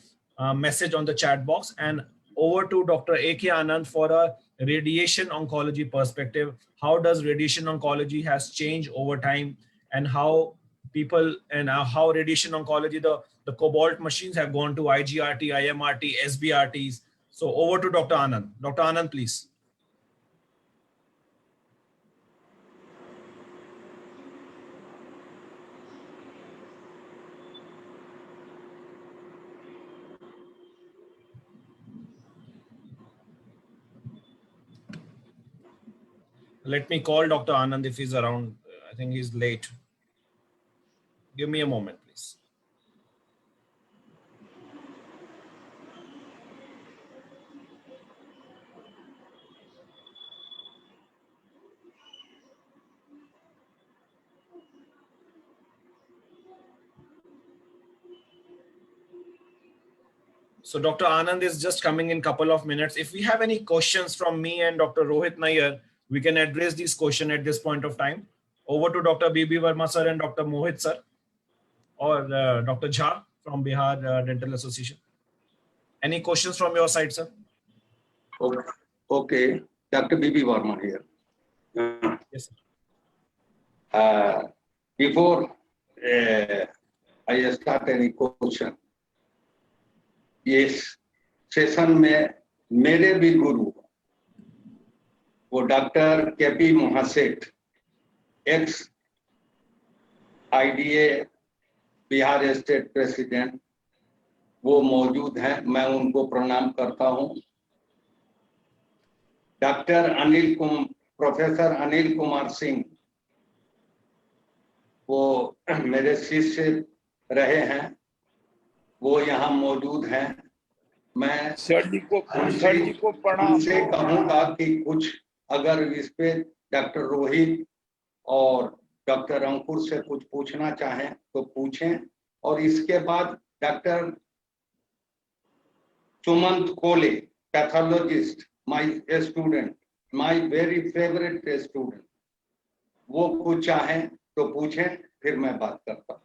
S6: message on the chat box. And over to Dr. A.K. Anand for a radiation oncology perspective. How does radiation oncology has changed over time, and how people and how radiation oncology, the Cobalt machines have gone to IGRT, IMRT, SBRTs. So over to Dr. Anand. Dr. Anand, please. Let me call Dr. Anand if he's around. I think he's late. Give me a moment, please. So Dr. Anand is just coming in a couple of minutes. If we have any questions from me and Dr. Rohit Nair, we can address these questions at this point of time. Over to Dr. B.B. Verma sir and Dr. Mohit sir, or Dr. Jha from Bihar Dental Association. Any questions from your side, sir?
S2: Okay. Dr. B.B. Verma here.
S6: Yes, sir.
S2: Before I start any question, इस session में मेरे भी गुरु वो doctor KP Mahaseth, x IDA Bihar state president, वो मौजूद हैं। मैं उनको प्रणाम करता हूं। प्रोफेसर अनिल कुमार सिंह, वो मेरे शिष्य रहे हैं, वो यहाँ मौजूद हैं। मैं
S8: सर जी को प्रणाम।
S2: उनसे कहूँगा कि कुछ अगर इस पे डॉक्टर रोहित और डॉक्टर अंकुर से कुछ पूछना चाहें तो पूछें। और इसके बाद डॉक्टर सुमंत कोले, pathologist, my student, my very favourite student, वो कुछ चाहें तो पूछें, फिर मैं बात करता हूँ।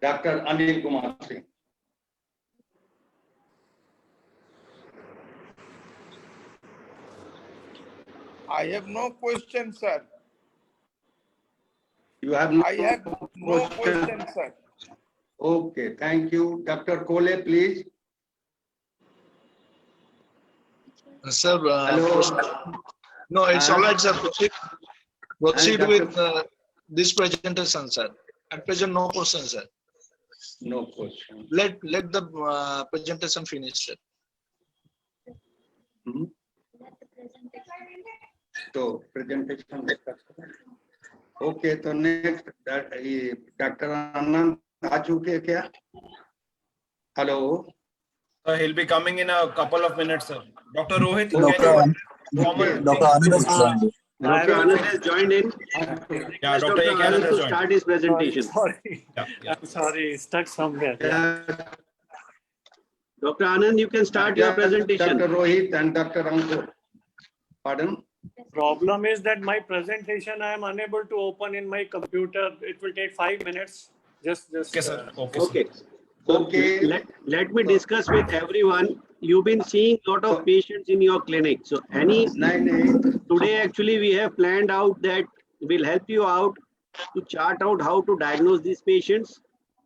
S2: Doctor Anil Kumar Singh.
S8: I have no question, sir.
S2: You have no
S8: I have no question, sir.
S2: Okay, thank you. Dr. Kole, please.
S9: Sir,
S2: Hello.
S9: no, it's all right, sir. Proceed
S2: Dr.
S9: with this presentation, sir. At present, no question, sir.
S2: No question.
S9: Let the presentation finish, sir.
S2: Hmm? So presentation. Okay, तो next Dr. Anand आ चुके क्या? Hello.
S6: So he'll be coming in a couple of minutes, sir. Dr. Rohit,
S2: Okay.
S6: can you comment?
S10: Dr. Anand has joined.
S7: Dr. Anand has joined in.
S6: Yeah,
S7: Request
S6: Dr. A.
S7: Dr.
S6: Anand
S7: Anand
S6: has
S7: to
S6: joined.
S7: start his presentation.
S10: Sorry.
S6: Yeah.
S10: I'm sorry, stuck somewhere.
S7: Dr. Anand, you can start your presentation.
S2: Dr. Rohit and Dr. Ankur. Pardon?
S10: Problem is that my presentation I am unable to open in my computer. It will take 5 minutes. Just
S6: Okay, sir. Okay,
S7: Okay.
S6: sir.
S7: So
S2: Okay.
S7: let me discuss with everyone. You've been seeing a lot of patients in your clinic. So today actually we have planned out that we'll help you out to chart out how to diagnose these patients,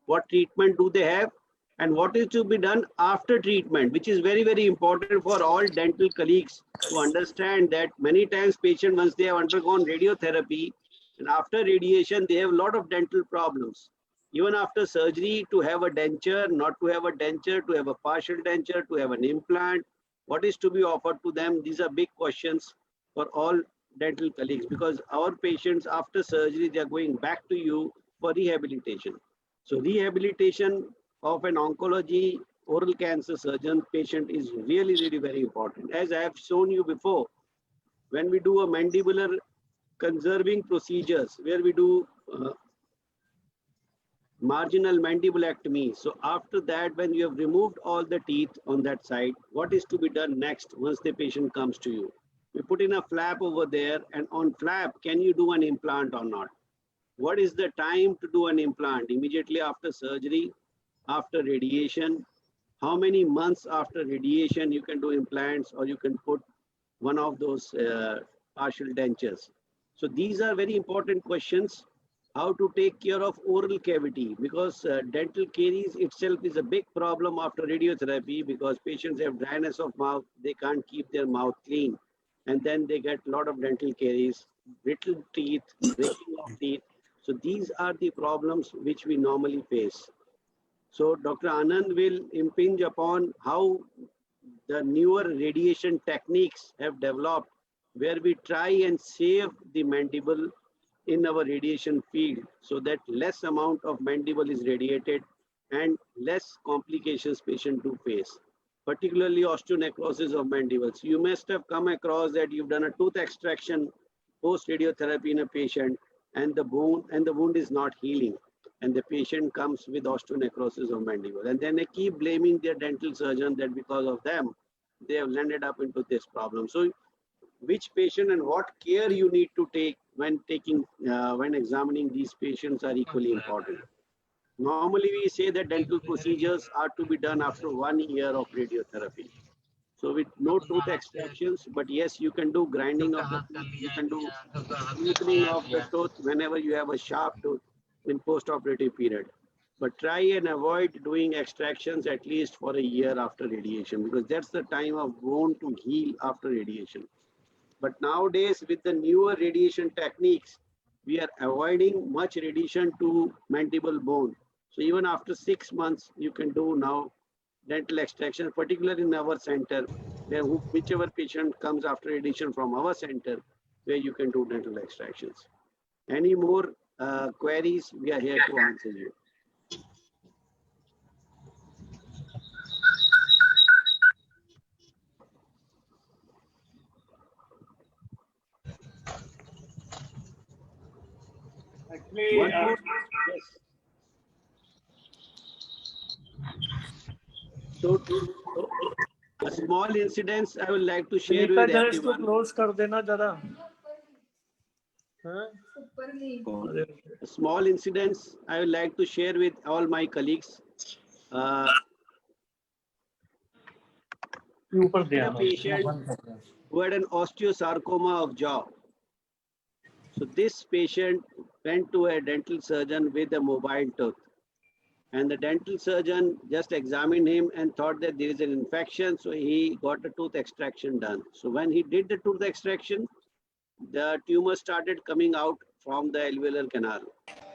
S7: what treatment do they have, and what is to be done after treatment, which is very, very important for all dental colleagues to understand that many times patients, once they have undergone radiotherapy and after radiation, they have a lot of dental problems. Even after surgery, to have a denture, not to have a denture, to have a partial denture, to have an implant, what is to be offered to them? These are big questions for all dental colleagues, because our patients after surgery, they are going back to you for rehabilitation. So rehabilitation of an oncology oral cancer surgeon patient is really, really very important. As I have shown you before, when we do a mandibular conserving procedures, where we do marginal mandibulectomy. So after that, when you have removed all the teeth on that side, what is to be done next once the patient comes to you? We put in a flap over there, and on flap, can you do an implant or not? What is the time to do an implant? Immediately after surgery, after radiation? How many months after radiation you can do implants, or you can put one of those partial dentures? So these are very important questions. How to take care of oral cavity, because dental caries itself is a big problem after radiotherapy, because patients have dryness of mouth, they can't keep their mouth clean, and then they get a lot of dental caries, brittle teeth, breaking of teeth. So these are the problems which we normally face. So Dr. Anand will impinge upon how the newer radiation techniques have developed, where we try and save the mandible in our radiation field, so that less amount of mandible is radiated and less complications patient do face, particularly osteonecrosis of mandibles. You must have come across that you've done a tooth extraction post radiotherapy in a patient, and the wound is not healing, and the patient comes with osteonecrosis of mandible, and then they keep blaming their dental surgeon that because of them they have landed up into this problem. So which patient and what care you need to take when examining these patients are equally important. Normally we say that dental procedures are to be done after 1 year of radiotherapy. So with no tooth extractions, but yes, you can do grinding of the tooth, you can do smoothing of the tooth whenever you have a sharp tooth in post-operative period. But try and avoid doing extractions at least for a year after radiation, because that's the time of bone to heal after radiation. But nowadays, with the newer radiation techniques, we are avoiding much radiation to mandible bone. So even after 6 months, you can do now dental extraction, particularly in our center, where whichever patient comes after radiation from our center, where you can do dental extractions. Any more queries, we are here to answer you.
S10: Actually,
S7: One more, yes. So a small incidents I would like to share
S10: Sunita,
S7: with
S10: जरा इसको
S7: everyone.
S10: close कर देना जरा.
S7: Small incidents I would like to share with all my colleagues.
S10: ऊपर दे
S7: A
S10: आना.
S7: patient who had an osteosarcoma of jaw. So this patient went to a dental surgeon with a mobile tooth, and the dental surgeon just examined him and thought that there is an infection, so he got a tooth extraction done. So when he did the tooth extraction, the tumor started coming out from the alveolar canal,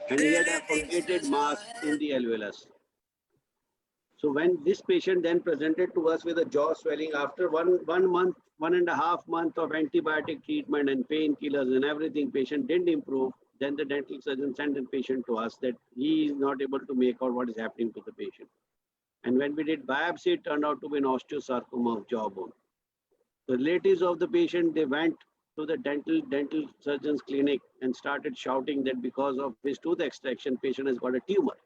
S7: and he had a fungated mass in the alveolus. So when this patient then presented to us with a jaw swelling after one month, 1.5 months of antibiotic treatment and painkillers and everything, patient didn't improve. Then the dental surgeon sent the patient to us that he is not able to make out what is happening to the patient. And when we did biopsy, it turned out to be an osteosarcoma of jawbone. The relatives of the patient, they went to the dental surgeon's clinic and started shouting that because of his tooth extraction, patient has got a tumor.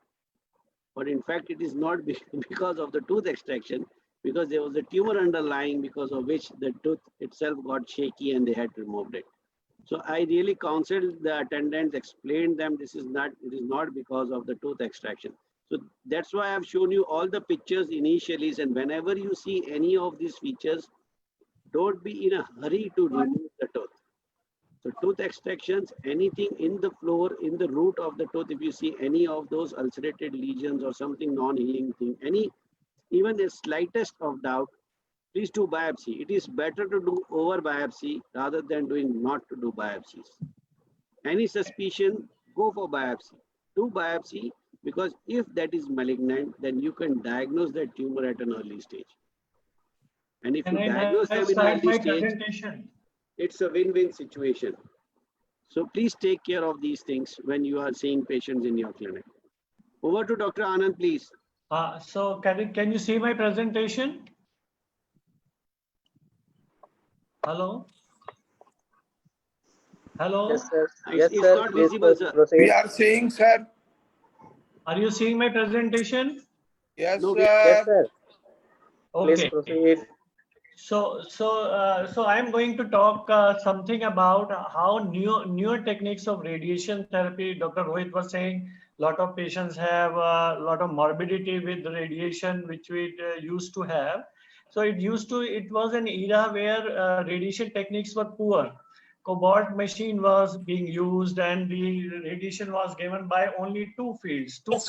S7: But in fact, it is not because of the tooth extraction, because there was a tumor underlying, because of which the tooth itself got shaky and they had removed it. So I really counseled the attendants, explained them it is not because of the tooth extraction. So that's why I've shown you all the pictures initially, and whenever you see any of these features, don't be in a hurry to remove the tooth. So tooth extractions, anything in the floor, in the root of the tooth, if you see any of those ulcerated lesions or something non-healing thing, even the slightest of doubt, please do biopsy. It is better to do over biopsy rather than doing not to do biopsies. Any suspicion, go for biopsy. Do biopsy, because if that is malignant, then you can diagnose that tumor at an early stage. And if you diagnose them in early stage, it's a win-win situation. So please take care of these things when you are seeing patients in your clinic. Over to Dr. Anand, please.
S10: So can you see my presentation? Hello? Hello?
S11: Yes, sir.
S7: It's not visible, sir.
S8: We are seeing, sir.
S10: Are you seeing my presentation?
S8: Yes,
S7: No,
S8: sir.
S11: Yes, sir. Please
S10: Okay.
S11: proceed.
S10: So I'm going to talk something about how newer techniques of radiation therapy. Dr. Rohit was saying a lot of patients have a lot of morbidity with the radiation, which we used to have. So it was an era where radiation techniques were poor. Cobalt machine was being used, and the radiation was given by only two fields, two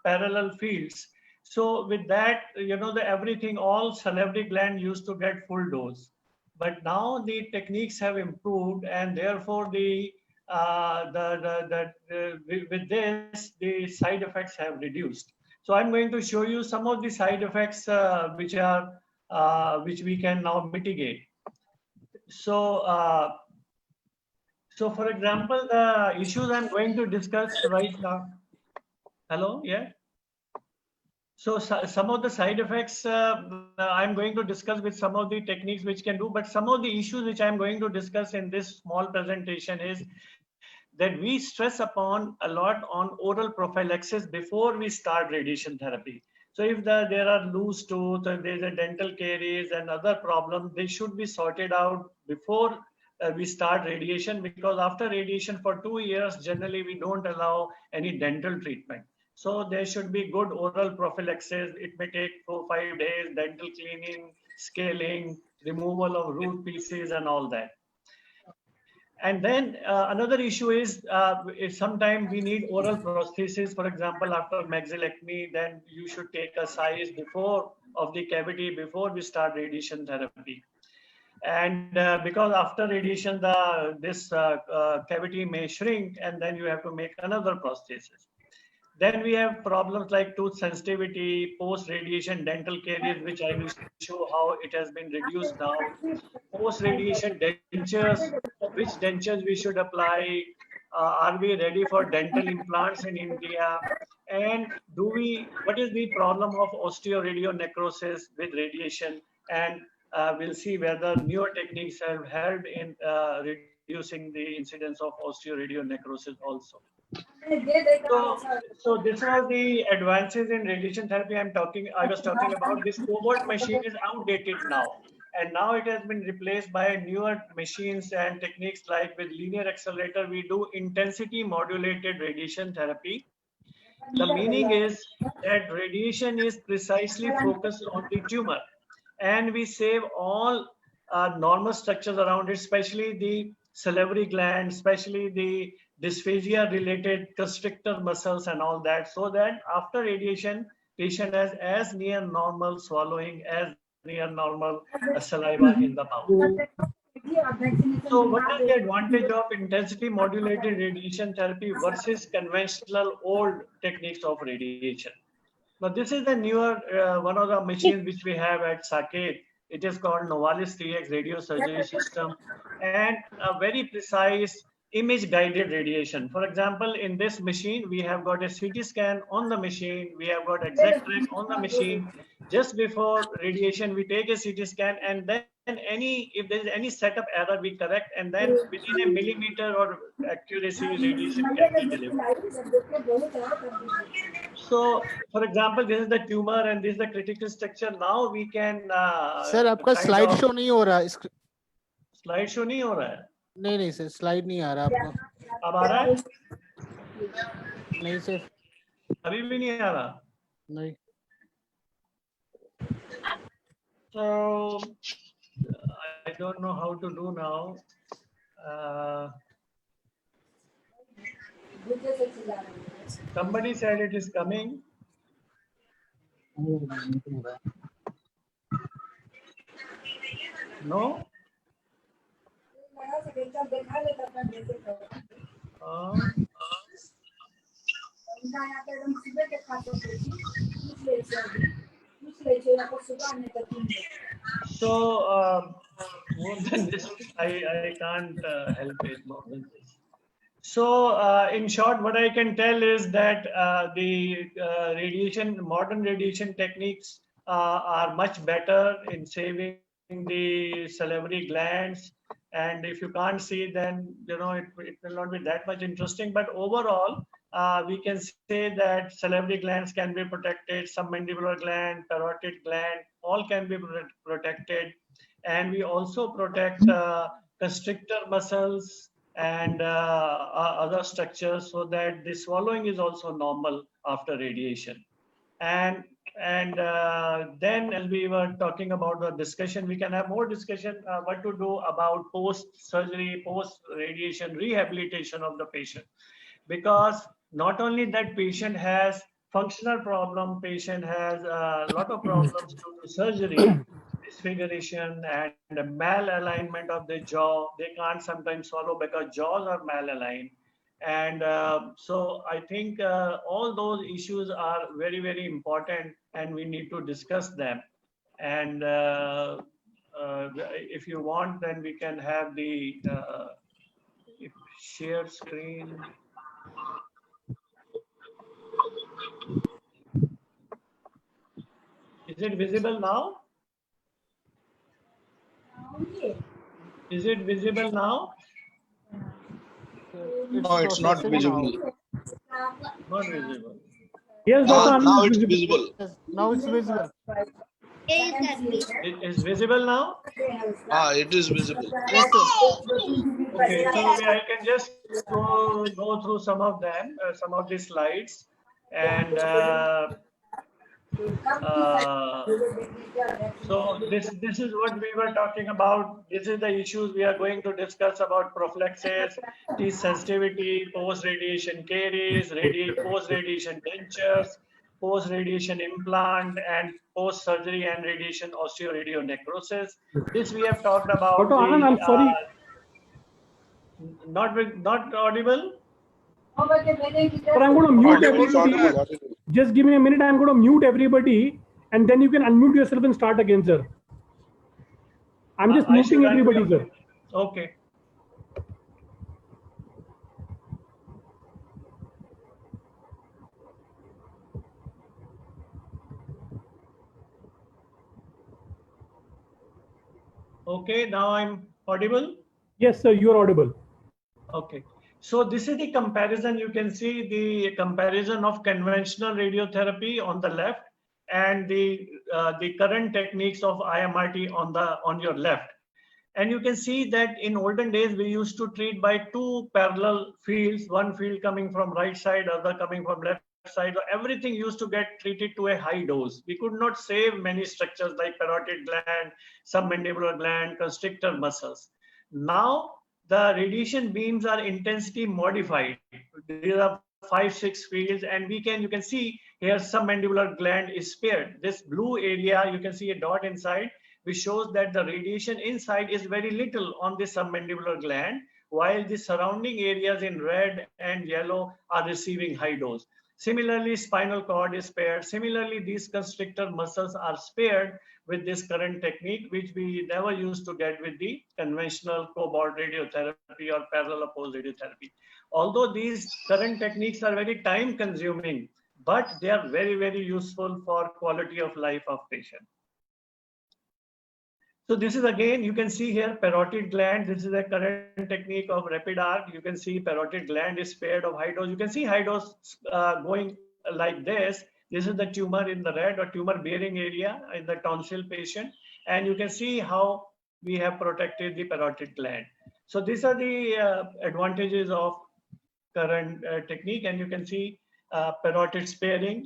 S10: parallel fields. So with that, everything, all salivary gland used to get full dose. But now the techniques have improved, and therefore with this, the side effects have reduced. So I'm going to show you some of the side effects which we can now mitigate. So for example, the issues I'm going to discuss right now. Hello, yeah. So some of the side effects I'm going to discuss with some of the techniques which can do, but some of the issues which I'm going to discuss in this small presentation is that we stress upon a lot on oral prophylaxis before we start radiation therapy. So if there are loose tooth, or there's a dental caries and other problems, they should be sorted out before we start radiation, because after radiation for 2 years, generally we don't allow any dental treatment. So there should be good oral prophylaxis. It may take 4-5 days, dental cleaning, scaling, removal of root pieces and all that. And then another issue is sometimes we need oral prosthesis. For example, after maxillectomy, then you should take a size of the cavity before we start radiation therapy. And because after radiation, this cavity may shrink, and then you have to make another prosthesis. Then we have problems like tooth sensitivity, post-radiation dental caries, which I will show how it has been reduced now. Post-radiation dentures, which dentures we should apply? Are we ready for dental implants in India? And what is the problem of osteoradionecrosis with radiation? And we'll see whether newer techniques have helped in reducing the incidence of osteoradionecrosis also. So this was the advances in radiation therapy I was talking about. This cobalt machine is outdated now, and now it has been replaced by newer machines and techniques like with linear accelerator. We do intensity modulated radiation therapy. The meaning is that radiation is precisely focused on the tumor, and we save all normal structures around it, especially the salivary gland, especially the dysphagia related constrictor muscles and all that, so that after radiation, patient has as near normal swallowing, as near normal saliva in the mouth. So what is the advantage of intensity modulated radiation therapy versus conventional old techniques of radiation? Now this is the newer one of the machines which we have at Saket. It is called Novalis 3X radio surgery system, and a very precise image guided radiation. For example, in this machine, we have got a CT scan on the machine. We have got exact track on the machine. Just before radiation, we take a CT scan, and then if there is any setup error, we correct, and then within a millimeter or accuracy, radiation can be delivered. So, for example, this is the tumor and this is the critical structure. Now we can.
S1: Sir आपका slide show नहीं हो रहा है
S10: slide show नहीं हो रहा है
S1: नहीं सर स्लाइड नहीं आ रहा आपको
S10: अब आ रहा है
S1: नहीं सर
S10: अभी भी नहीं आ रहा
S1: नहीं
S10: So I don't know how to do now. Somebody said it is coming. No? So more than this, I can't help it more than this. So in short, what I can tell is that the modern radiation techniques are much better in saving the salivary glands. And if you can't see, then it will not be that much interesting. But overall, we can say that salivary glands can be protected, submandibular gland, parotid gland, all can be protected. And we also protect constrictor muscles and other structures so that the swallowing is also normal after radiation. And then as we were talking about the discussion, we can have more discussion what to do about post-surgery, post-radiation rehabilitation of the patient. Because not only that patient has functional problem, patient has a lot of problems due to surgery, disfiguration and the malalignment of the jaw. They can't sometimes swallow because jaws are malaligned. And so I think all those issues are very, very important and we need to discuss them. And if you want, then we can have the share screen. Is it visible now? Is it visible now?
S9: No, it's not visible.
S10: Not visible.
S3: Yes, Dr. Anand,
S9: Now it's visible.
S1: Yes, now it's visible.
S10: It is visible now?
S9: It is visible.
S1: Yes, sir.
S10: Okay, so I can just go through some of them, some of these slides. And so this is what we were talking about. This is the issues we are going to discuss about prophylaxis, teeth sensitivity, post-radiation caries, post-radiation dentures, post-radiation implant, and post-surgery and radiation osteoradionecrosis. This we have talked about.
S3: Dr. Anand, I'm sorry.
S10: Not audible?
S3: But I'm going to mute everybody. Just give me a minute. I'm going to mute everybody and then you can unmute yourself and start again, sir. I'm just muting everybody, sir.
S10: Okay. Okay, now I'm audible?
S3: Yes, sir, you are audible.
S10: Okay. So this is the comparison. You can see the comparison of conventional radiotherapy on the left and the current techniques of IMRT on your left. And you can see that in olden days, we used to treat by two parallel fields, one field coming from right side, other coming from left side. So everything used to get treated to a high dose. We could not save many structures like parotid gland, submandibular gland, constrictor muscles. Now, the radiation beams are intensity modified. These are 5-6 fields, and you can see here submandibular gland is spared. This blue area, you can see a dot inside, which shows that the radiation inside is very little on the submandibular gland, while the surrounding areas in red and yellow are receiving high dose. Similarly, spinal cord is spared. Similarly, these constrictor muscles are spared with this current technique, which we never used to get with the conventional cobalt radiotherapy or parallel opposed radiotherapy. Although these current techniques are very time consuming, but they are very, very useful for quality of life of patient. So this is again, you can see here parotid gland. This is a current technique of rapid arc. You can see parotid gland is spared of high dose. You can see high dose going like this. This is the tumor in the red or tumor bearing area in the tonsil patient. And you can see how we have protected the parotid gland. So these are the advantages of current technique. And you can see parotid sparing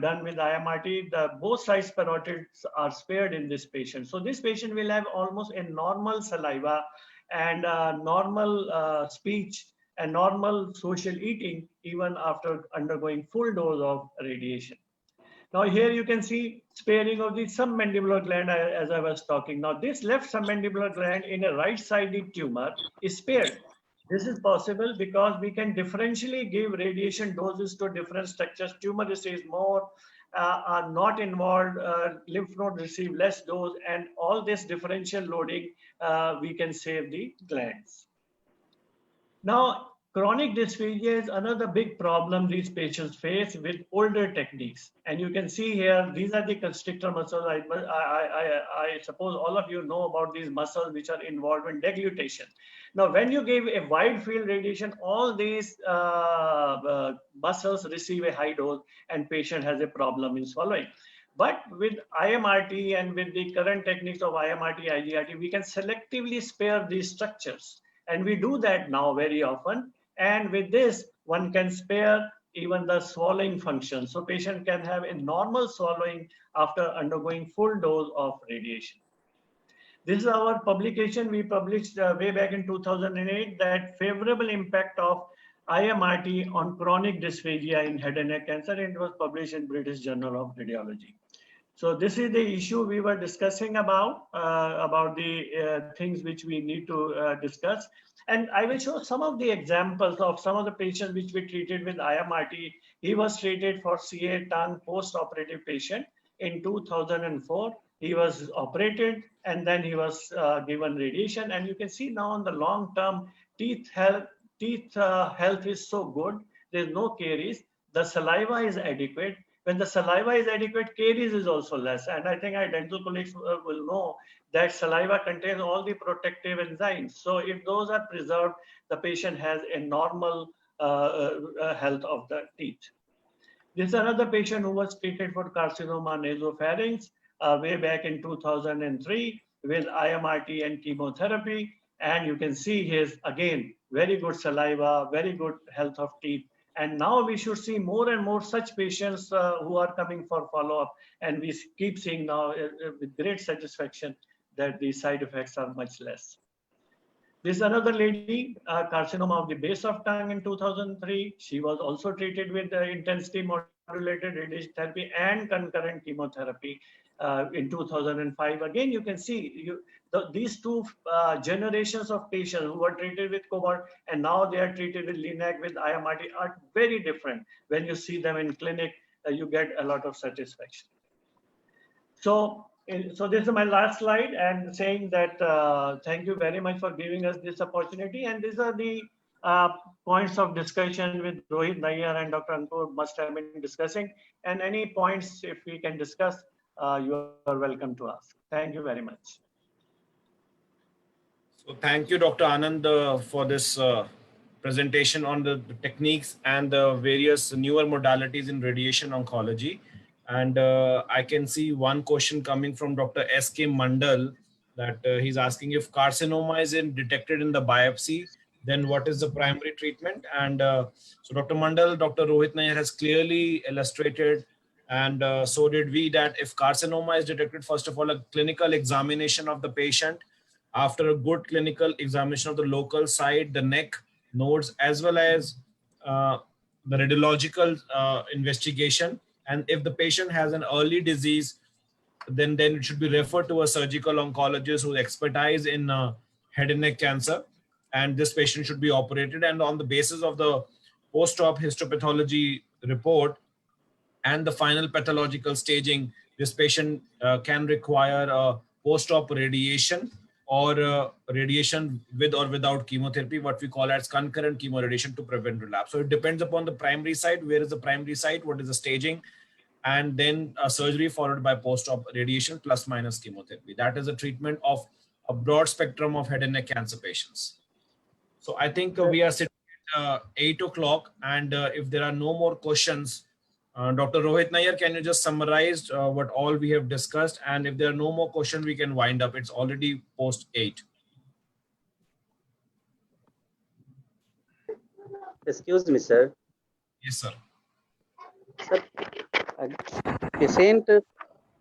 S10: done with IMRT. Both sides parotids are spared in this patient. So this patient will have almost a normal saliva and normal speech and normal social eating even after undergoing full dose of radiation. Now here you can see sparing of the submandibular gland as I was talking. Now this left submandibular gland in a right-sided tumor is spared. This is possible because we can differentially give radiation doses to different structures. Tumor receives more, are not involved, lymph node receive less dose, and all this differential loading, we can save the glands. Now, chronic dysphagia is another big problem these patients face with older techniques. And you can see here, these are the constrictor muscles. I suppose all of you know about these muscles which are involved in deglutition. Now, when you give a wide field radiation, all these muscles receive a high dose and patient has a problem in swallowing. But with IMRT and with the current techniques of IMRT, IGRT, we can selectively spare these structures. And we do that now very often. And with this, one can spare even the swallowing function. So patient can have a normal swallowing after undergoing full dose of radiation. This is our publication we published way back in 2008, that favorable impact of IMRT on chronic dysphagia in head and neck cancer. It was published in British Journal of Radiology. So this is the issue we were discussing about the things which we need to discuss. And I will show some of the examples of some of the patients which we treated with IMRT. He was treated for CA tongue post-operative patient in 2004. He was operated and then he was given radiation. And you can see now on the long term, teeth health is so good. There's no caries. The saliva is adequate. When the saliva is adequate, caries is also less. And I think our dental colleagues will know that saliva contains all the protective enzymes. So if those are preserved, the patient has a normal health of the teeth. This is another patient who was treated for carcinoma nasopharynx way back in 2003 with IMRT and chemotherapy. And you can see his, again, very good saliva, very good health of teeth. And now we should see more and more such patients who are coming for follow-up. And we keep seeing now with great satisfaction that the side effects are much less. This is another lady, carcinoma of the base of tongue in 2003. She was also treated with intensity modulated radiation therapy and concurrent chemotherapy in 2005. Again, you can see these two generations of patients who were treated with cobalt and now they are treated with LINAC with IMRT are very different. When you see them in clinic, you get a lot of satisfaction. So this is my last slide and saying that thank you very much for giving us this opportunity. And these are the points of discussion with Rohit Nayyar and Dr. Ankur must have been discussing. And any points, if we can discuss, you are welcome to ask. Thank you very much.
S6: So thank you, Dr. Anand, for this presentation on the techniques and the various newer modalities in radiation oncology. And I can see one question coming from Dr. S.K. Mandal that he's asking if carcinoma is detected in the biopsy, then what is the primary treatment? And so Dr. Mandal, Dr. Rohit Nayyar has clearly illustrated, and so did we, that if carcinoma is detected, first of all, a clinical examination of the patient. After a good clinical examination of the local site, the neck nodes, as well as the radiological investigation. And if the patient has an early disease, then it should be referred to a surgical oncologist who expertise in head and neck cancer. And this patient should be operated. And on the basis of the post-op histopathology report, and the final pathological staging, this patient can require post-op radiation or radiation with or without chemotherapy, what we call as concurrent chemoradiation to prevent relapse. So it depends upon the primary site, where is the primary site, what is the staging, and then surgery followed by post-op radiation plus minus chemotherapy. That is a treatment of a broad spectrum of head and neck cancer patients. So I think we are sitting at 8 o'clock, and if there are no more questions, Dr. Rohit Nair, can you just summarize what all we have discussed? And if there are no more questions, we can wind up. It's already post 8.
S11: Excuse me, sir.
S6: Yes, sir.
S11: Sir, patient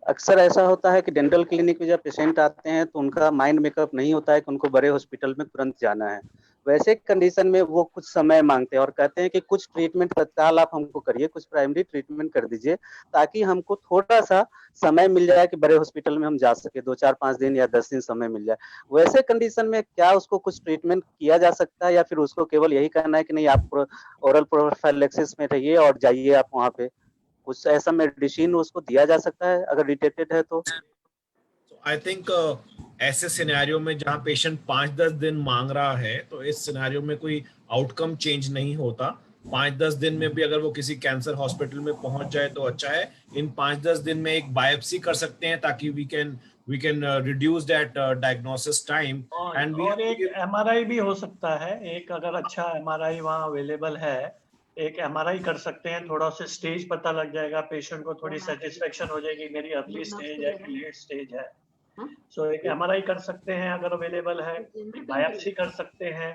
S11: अक्सर ऐसा होता है कि dental clinic में जब patient आते हैं तो उनका माइंड मेकअप नहीं होता है कि उनको बड़े हॉस्पिटल में तुरंत जाना है। वैसे कंडीशन में वो कुछ समय मांगते हैं और कहते हैं कि कुछ ट्रीटमेंट तत्काल आप हमको करिए, कुछ प्राइमरी ट्रीटमेंट कर दीजिए, ताकि हमको थोड़ा सा समय मिल जाए कि बड़े हॉस्पिटल में हम जा सके, 2, 4, 5 दिन या 10 दिन समय मिल जाए। वैसे कंडीशन में क्या उसको कुछ ट्रीटमेंट किया जा सकता है, या फिर उसको केवल यही कहना है कि नहीं आप ओरल प्रोफाइलैक्सिस में रहिए और जाइए आप वहाँ पे? कुछ ऐसा मेडिसिन उसको दिया जा सकता है अगर डिटेक्टेड है तो?
S6: आई थिंक ऐसे सिनेरियो में जहां पेशेंट 5-10 दिन मांग रहा है, तो इस सिनेरियो में कोई आउटकम चेंज नहीं होता। 5-10 दिन में भी अगर वो किसी कैंसर हॉस्पिटल में पहुंच जाए तो अच्छा है। इन 5-10 दिन में एक बायोप्सी कर सकते हैं ताकि we can reduce that diagnosis time.
S10: और एक MRI भी हो सकता है, एक अगर अच्छा MRI वहाँ अवेलेबल है, एक MRI कर सकते हैं, थोड़ा सा स्टेज पता लग जाएगा, पेशेंट को थोड़ी सेटिस्फेक्शन हो जाएगी मेरी अर्ली स्टेज है कि लेट स्टेज है। सो एक MRI कर सकते हैं अगर अवेलेबल है, बायोप्सी कर सकते हैं,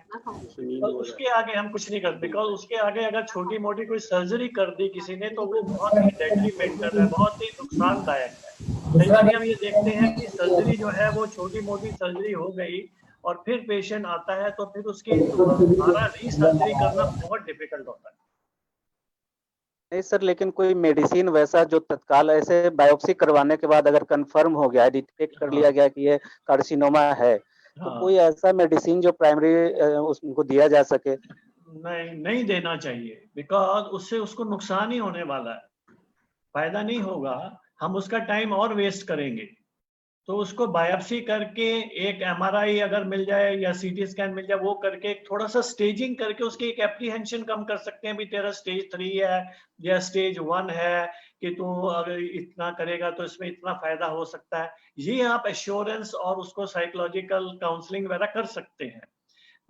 S10: और उसके आगे हम कुछ नहीं करते, बिकॉज उसके आगे अगर छोटी मोटी कोई सर्जरी कर दी किसी ने तो वो बहुत ही डेट्रीमेंटल है, बहुत ही नुकसानदायक है। कई बार हम ये देखते हैं कि सर्जरी जो है वो छोटी मोटी सर्जरी हो गई और फिर पेशेंट आता है तो फिर उसकी दोबारा री-सर्जरी करना बहुत डिफिकल्ट होता है।
S11: नहीं सर, लेकिन कोई मेडिसिन वैसा जो तत्काल ऐसे बायोप्सी करवाने के बाद अगर कंफर्म हो गया, डिटेक्ट कर लिया गया कि ये कार्सिनोमा है, तो कोई ऐसा मेडिसिन जो प्राइमरी उसको दिया जा सके?
S10: नहीं देना चाहिए, बिकॉज उससे उसको नुकसान ही होने वाला है, फायदा नहीं होगा, हम उसका टाइम और वेस्ट करेंगे। तो उसको बायोप्सी करके एक MRI अगर मिल जाए या CT स्कैन मिल जाए, वो करके थोड़ा सा स्टेजिंग करके उसकी एक एप्रीहेंशन कम कर सकते हैं, भी तेरा स्टेज 3 है या स्टेज 1 है, कि तू अगर इतना करेगा तो इसमें इतना फायदा हो सकता है। ये आप एश्योरेंस और उसको साइकोलॉजिकल काउंसलिंग वगैरह कर सकते हैं,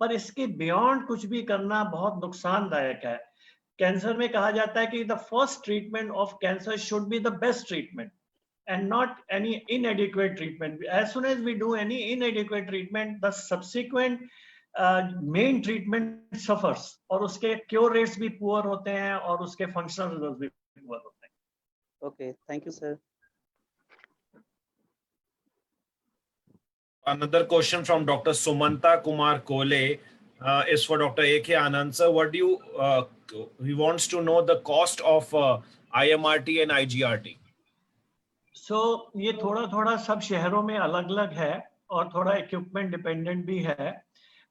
S10: पर इसके बियॉन्ड कुछ भी करना बहुत नुकसानदायक है। कैंसर में कहा जाता है कि the first treatment of cancer should be the best treatment and not any inadequate treatment. As soon as we do any inadequate treatment, the subsequent main treatment suffers, और उसके cure rates भी poor होते हैं और उसके functional results भी poor होते हैं।
S11: Okay, thank you, sir.
S6: Another question from Dr. Sumanta Kumar Kole is for Dr. A.K. Anand. Sir, what do you, he wants to know the cost of IMRT and IGRT.
S10: ये थोड़ा सब शहरों में अलग अलग है और थोड़ा इक्विपमेंट डिपेंडेंट भी है,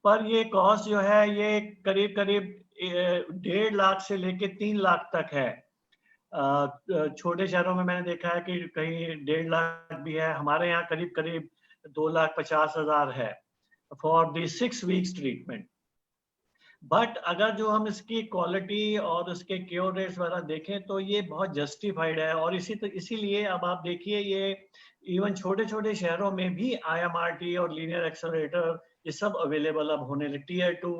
S10: पर ये कॉस्ट जो है ये करीब 1.5 लाख से लेके 3 लाख तक है। छोटे शहरों में मैंने देखा है कि कहीं 1.5 लाख भी है, हमारे यहाँ करीब 2,50,000 है for the 6 weeks treatment. But अगर जो हम इसकी क्वालिटी और उसके क्योर रेट्स वगैरह देखें तो ये बहुत जस्टिफाइड है, और इसीलिए अब आप देखिए ये इवन छोटे शहरों में भी IMRT और लीनियर एक्सेलरेटर ये सब अवेलेबल अब होने लगे, Tier 2,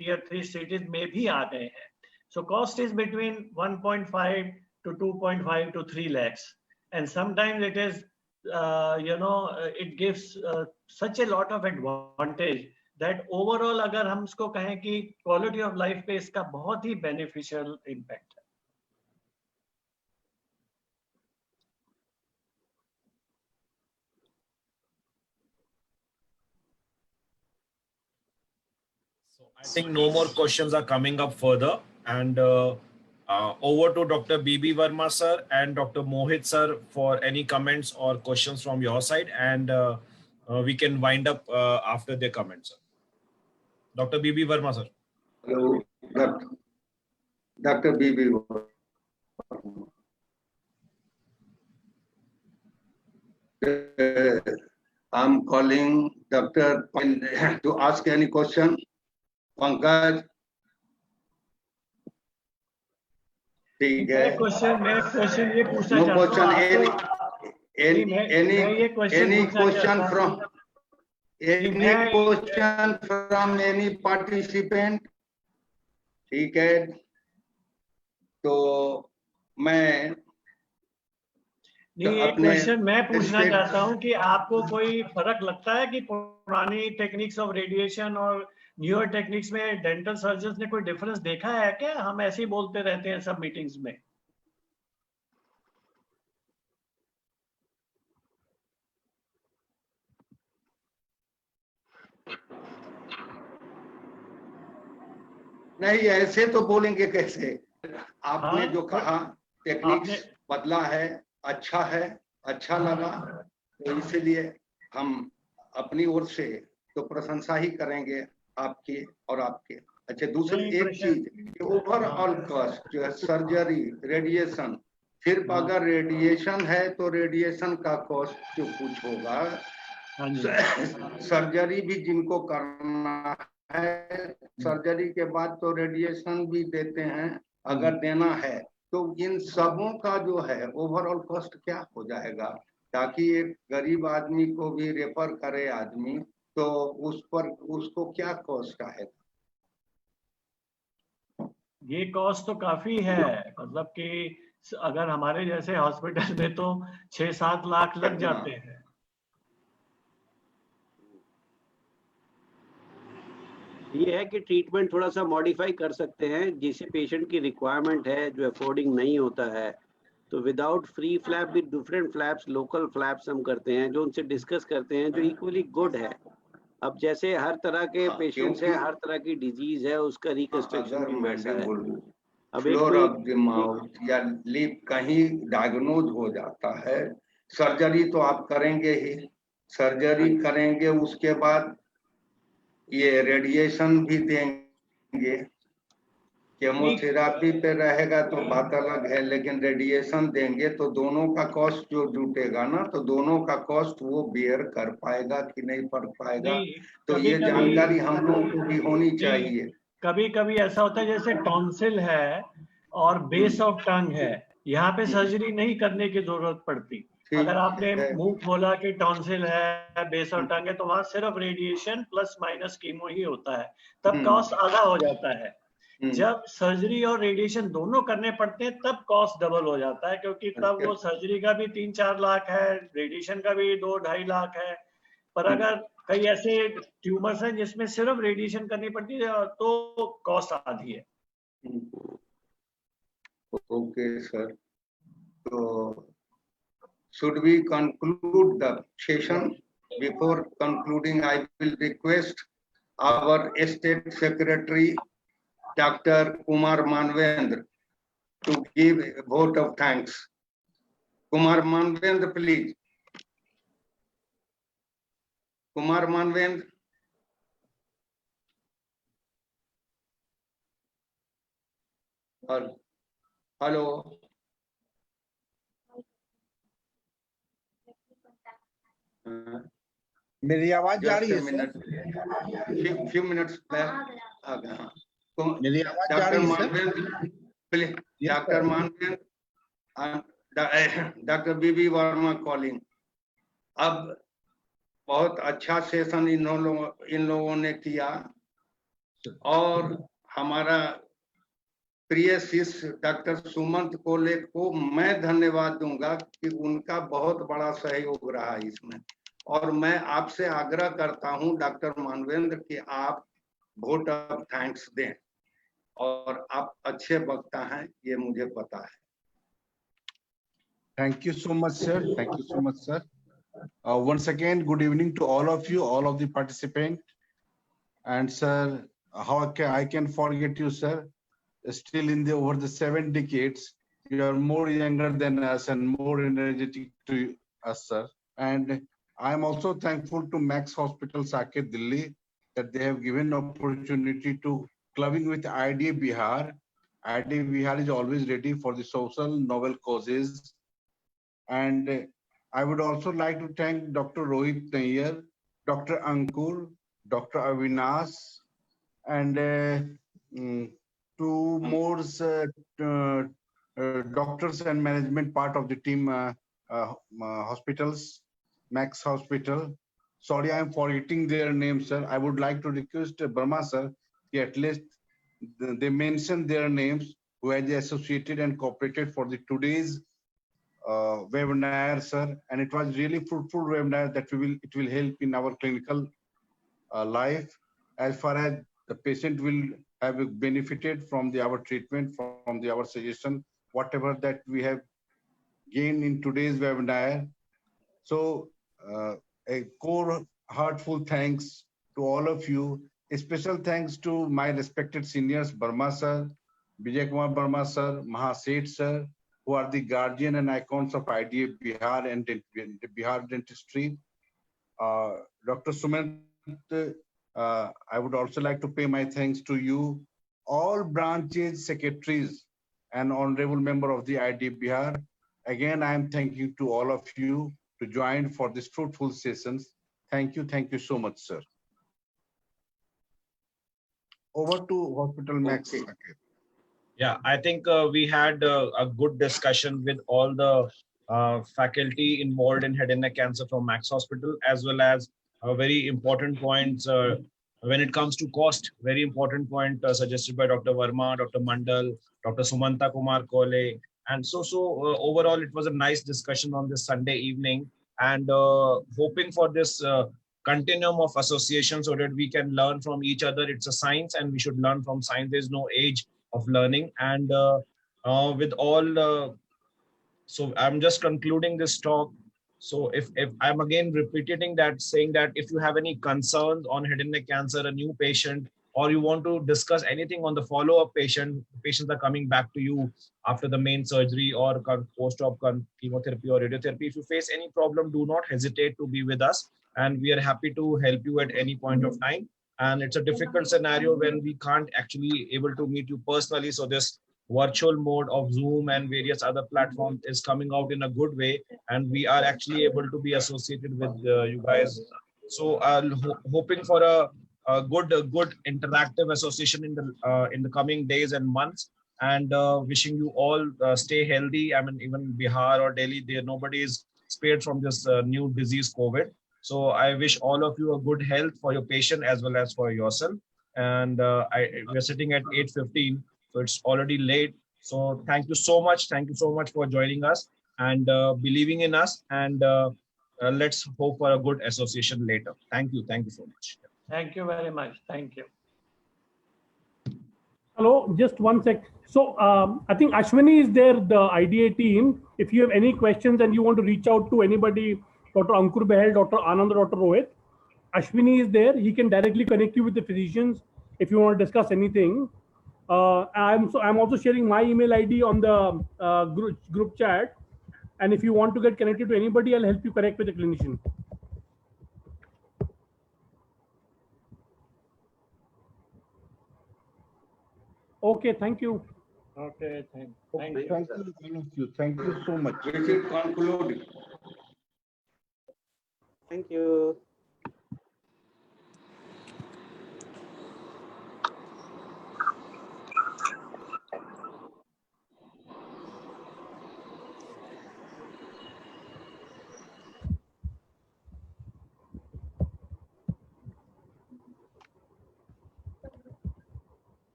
S10: Tier 3 सिटीज में भी आ गए हैं। So cost is between 1.5 to 2.5 to 3 lakhs, and sometimes it is it gives such a lot of advantage that overall अगर हम इसको कहें कि क्वालिटी ऑफ लाइफ पे इसका बहुत ही बेनिफिशियल इम्पैक्ट है।
S6: So I think no more questions are coming up further, and over to Dr. B.B. Verma sir and Dr. Mohit sir for any comments or questions from your side, and we can wind up after their comments, sir. Dr. B.B. Verma sir.
S2: Hello, Dr. B.B. Verma. I'm calling Dr. to ask any question. Pankaj. ठीक है.
S10: मैं question ये पूछना
S2: No
S10: चाहता हूँ
S2: question.
S10: आपको।
S2: Any question from any participant? ठीक है. तो मैं
S10: नहीं, एक क्वेश्चन मैं पूछना चाहता हूँ कि आपको कोई फर्क लगता है कि पुरानी टेक्निक्स ऑफ रेडिएशन और न्यूअर टेक्निक्स में डेंटल सर्जन्स ने कोई डिफरेंस देखा है क्या? हम ऐसे ही बोलते रहते हैं सब मीटिंग्स में।
S2: नहीं, ऐसे तो बोलेंगे कैसे? आपने
S10: हाँ,
S2: जो कहा टेक्निक्स बदला है, अच्छा लगा, तो इसीलिए हम अपनी ओर से तो प्रशंसा ही करेंगे आपकी और आपके। अच्छा, दूसरी एक चीज, ओवरऑल कॉस्ट जो है सर्जरी, रेडिएशन, सिर्फ अगर रेडिएशन है तो रेडिएशन का कॉस्ट जो कुछ होगा, सर्जरी भी जिनको करना है, सर्जरी के बाद तो रेडिएशन भी देते हैं, अगर देना है तो इन सबों का जो है ओवरऑल कॉस्ट क्या हो जाएगा, ताकि एक गरीब आदमी को भी रेफर करे आदमी, तो उस पर उसको क्या कॉस्ट आएगा?
S10: ये कॉस्ट तो काफी है, मतलब कि अगर हमारे जैसे हॉस्पिटल में तो 6-7 लाख लग जाते हैं।
S7: ये है कि ट्रीटमेंट थोड़ा सा मॉडिफाई कर सकते हैं, जिसे पेशेंट की रिक्वायरमेंट है, जो अफोर्डिंग नहीं होता है, तो without free flap with different flaps, local flaps हम करते हैं, जो उनसे डिस्कस करते हैं, जो इक्वली गुड है। अब जैसे हर तरह के पेशेंट्स हैं, हर तरह की डिजीज है, उसका रिकंस्ट्रक्शन भी वैसा है। अब
S2: फ्लोर ऑफ द माउथ या लिप कहीं डायग्नोज हो जाता है, सर्जरी तो आप करेंगे ही, सर्जरी करेंगे, उसके बाद ये रेडिएशन भी देंगे, केमोथेरापी पे रहेगा तो बात अलग है, लेकिन रेडिएशन देंगे तो दोनों का कॉस्ट जो जुटेगा ना, तो दोनों का कॉस्ट वो बेयर कर पाएगा कि नहीं कर पाएगा, तो ये जानकारी हम लोगों को भी होनी चाहिए।
S10: कभी कभी ऐसा होता है जैसे टॉन्सिल है और बेस ऑफ टंग है, यहाँ पे सर्जरी नहीं करने की जरूरत पड़ती। अगर आपने मुंह खोला कि टॉन्सिल है, बेस ऑफ टंग है, तो वहां सिर्फ रेडिएशन प्लस माइनस कीमो ही होता है, तब कॉस्ट आधा हो जाता है। जब सर्जरी और रेडिएशन दोनों करने पड़ते हैं तब कॉस्ट डबल हो जाता है, क्योंकि तब वो सर्जरी का भी 3-4 लाख है, रेडिएशन का भी 2-2.5 लाख है। पर अगर कई ऐसे ट्यूमर्स हैं जिसमें सिर्फ रेडिएशन करनी पड़ती है तो कॉस्ट आधी है।
S2: ओके सर, तो should we conclude the session? Before concluding, I will request our State Secretary, Dr. Kumar Manvendra, to give a vote of thanks. Kumar Manvendra, please. Kumar Manvendra. Hello.
S4: मेरी आवाज जा रही है?
S2: Few minutes back आ गया।
S4: मेरी आवाज जा रही है?
S2: Please doctor Manvendra, doctor B B Verma calling. अब बहुत अच्छा सेशन इन लोगों ने किया, और हमारा प्रिय शिष्य डॉक्टर सुमंत कोले को मैं धन्यवाद दूंगा कि उनका बहुत बड़ा सहयोग रहा इसमें, और मैं आपसे आग्रह करता हूं डॉक्टर मानवेंद्र कि आप वोट ऑफ थैंक्स दें, और आप अच्छे वक्ता हैं ये मुझे पता है।
S4: Thank you so much, sir. Thank you so much, sir. Once again, good evening to all of you, all of the participants. And sir, how I can forget you, sir? Still in the over the 7 decades, you are more younger than us and more energetic to us, sir. And I am also thankful to Max Hospital, Saket, Delhi, that they have given opportunity to clubbing with IDA Bihar. IDA Bihar is always ready for the social novel causes. And I would also like to thank Dr. Rohit Nayyar, Dr. Ankur, Dr. Avinash, and two more doctors and management part of the team hospitals, Max Hospital. Sorry, I am forgetting their names, sir. I would like to request Burma, sir, at least they mention their names who has associated and cooperated for the today's webinar, sir. And it was really fruitful webinar that it will help in our clinical life as far as the patient will have benefited from our treatment, from our suggestion, whatever that we have gained in today's webinar. So a core heartful thanks to all of you. A special thanks to my respected seniors, Burma sir, Vijay Kumar Burma sir, Maha Seth sir, who are the guardian and icons of IDA Bihar and Bihar dentistry. Dr. Sumant, I would also like to pay my thanks to you, all branches, secretaries, and honorable member of the IDA Bihar. Again, I am thanking to all of you to join for this fruitful sessions. Thank you so much, sir. Over to Hospital Max.
S2: Okay.
S6: Yeah, I think we had a good discussion with all the faculty involved in head and neck cancer from Max Hospital, as well as very important points when it comes to cost. Very important point suggested by Dr. Verma, Dr. Mandal, Dr. Sumanta Kumar Kole. And so overall, it was a nice discussion on this Sunday evening, and hoping for this continuum of association so that we can learn from each other. It's a science and we should learn from science. There's no age of learning. And with all, so I'm just concluding this talk. So if I'm again repeating that, saying that if you have any concerns on head and neck cancer, a new patient, or you want to discuss anything on the follow-up patient, patients are coming back to you after the main surgery or post-op chemotherapy or radiotherapy. If you face any problem, do not hesitate to be with us, and we are happy to help you at any point of time. And it's a difficult scenario when we can't actually able to meet you personally. So this virtual mode of Zoom and various other platforms is coming out in a good way, and we are actually able to be associated with you guys. So hoping for a good interactive association in the coming days and months, and wishing you all stay healthy. I mean, even Bihar or Delhi, there nobody is spared from this new disease COVID. So I wish all of you a good health for your patient as well as for yourself. And we're sitting at 8:15, so it's already late. So thank you so much. Thank you so much for joining us and believing in us. And let's hope for a good association later. Thank you. Thank you so much.
S10: Thank you very much. Thank you.
S3: Hello, just one sec. So I think Ashwini is there, the IDA team. If you have any questions and you want to reach out to anybody, Dr. Ankur Behel, Dr. Anand, Dr. Rohit, Ashwini is there. He can directly connect you with the physicians if you want to discuss anything. I'm also sharing my email ID on the group chat. And if you want to get connected to anybody, I'll help you connect with the clinician. Okay, thank you.
S10: Okay, thank
S4: Thank
S10: you.
S4: you, all of you. Thank you so much.
S2: We should conclude.
S11: Thank you.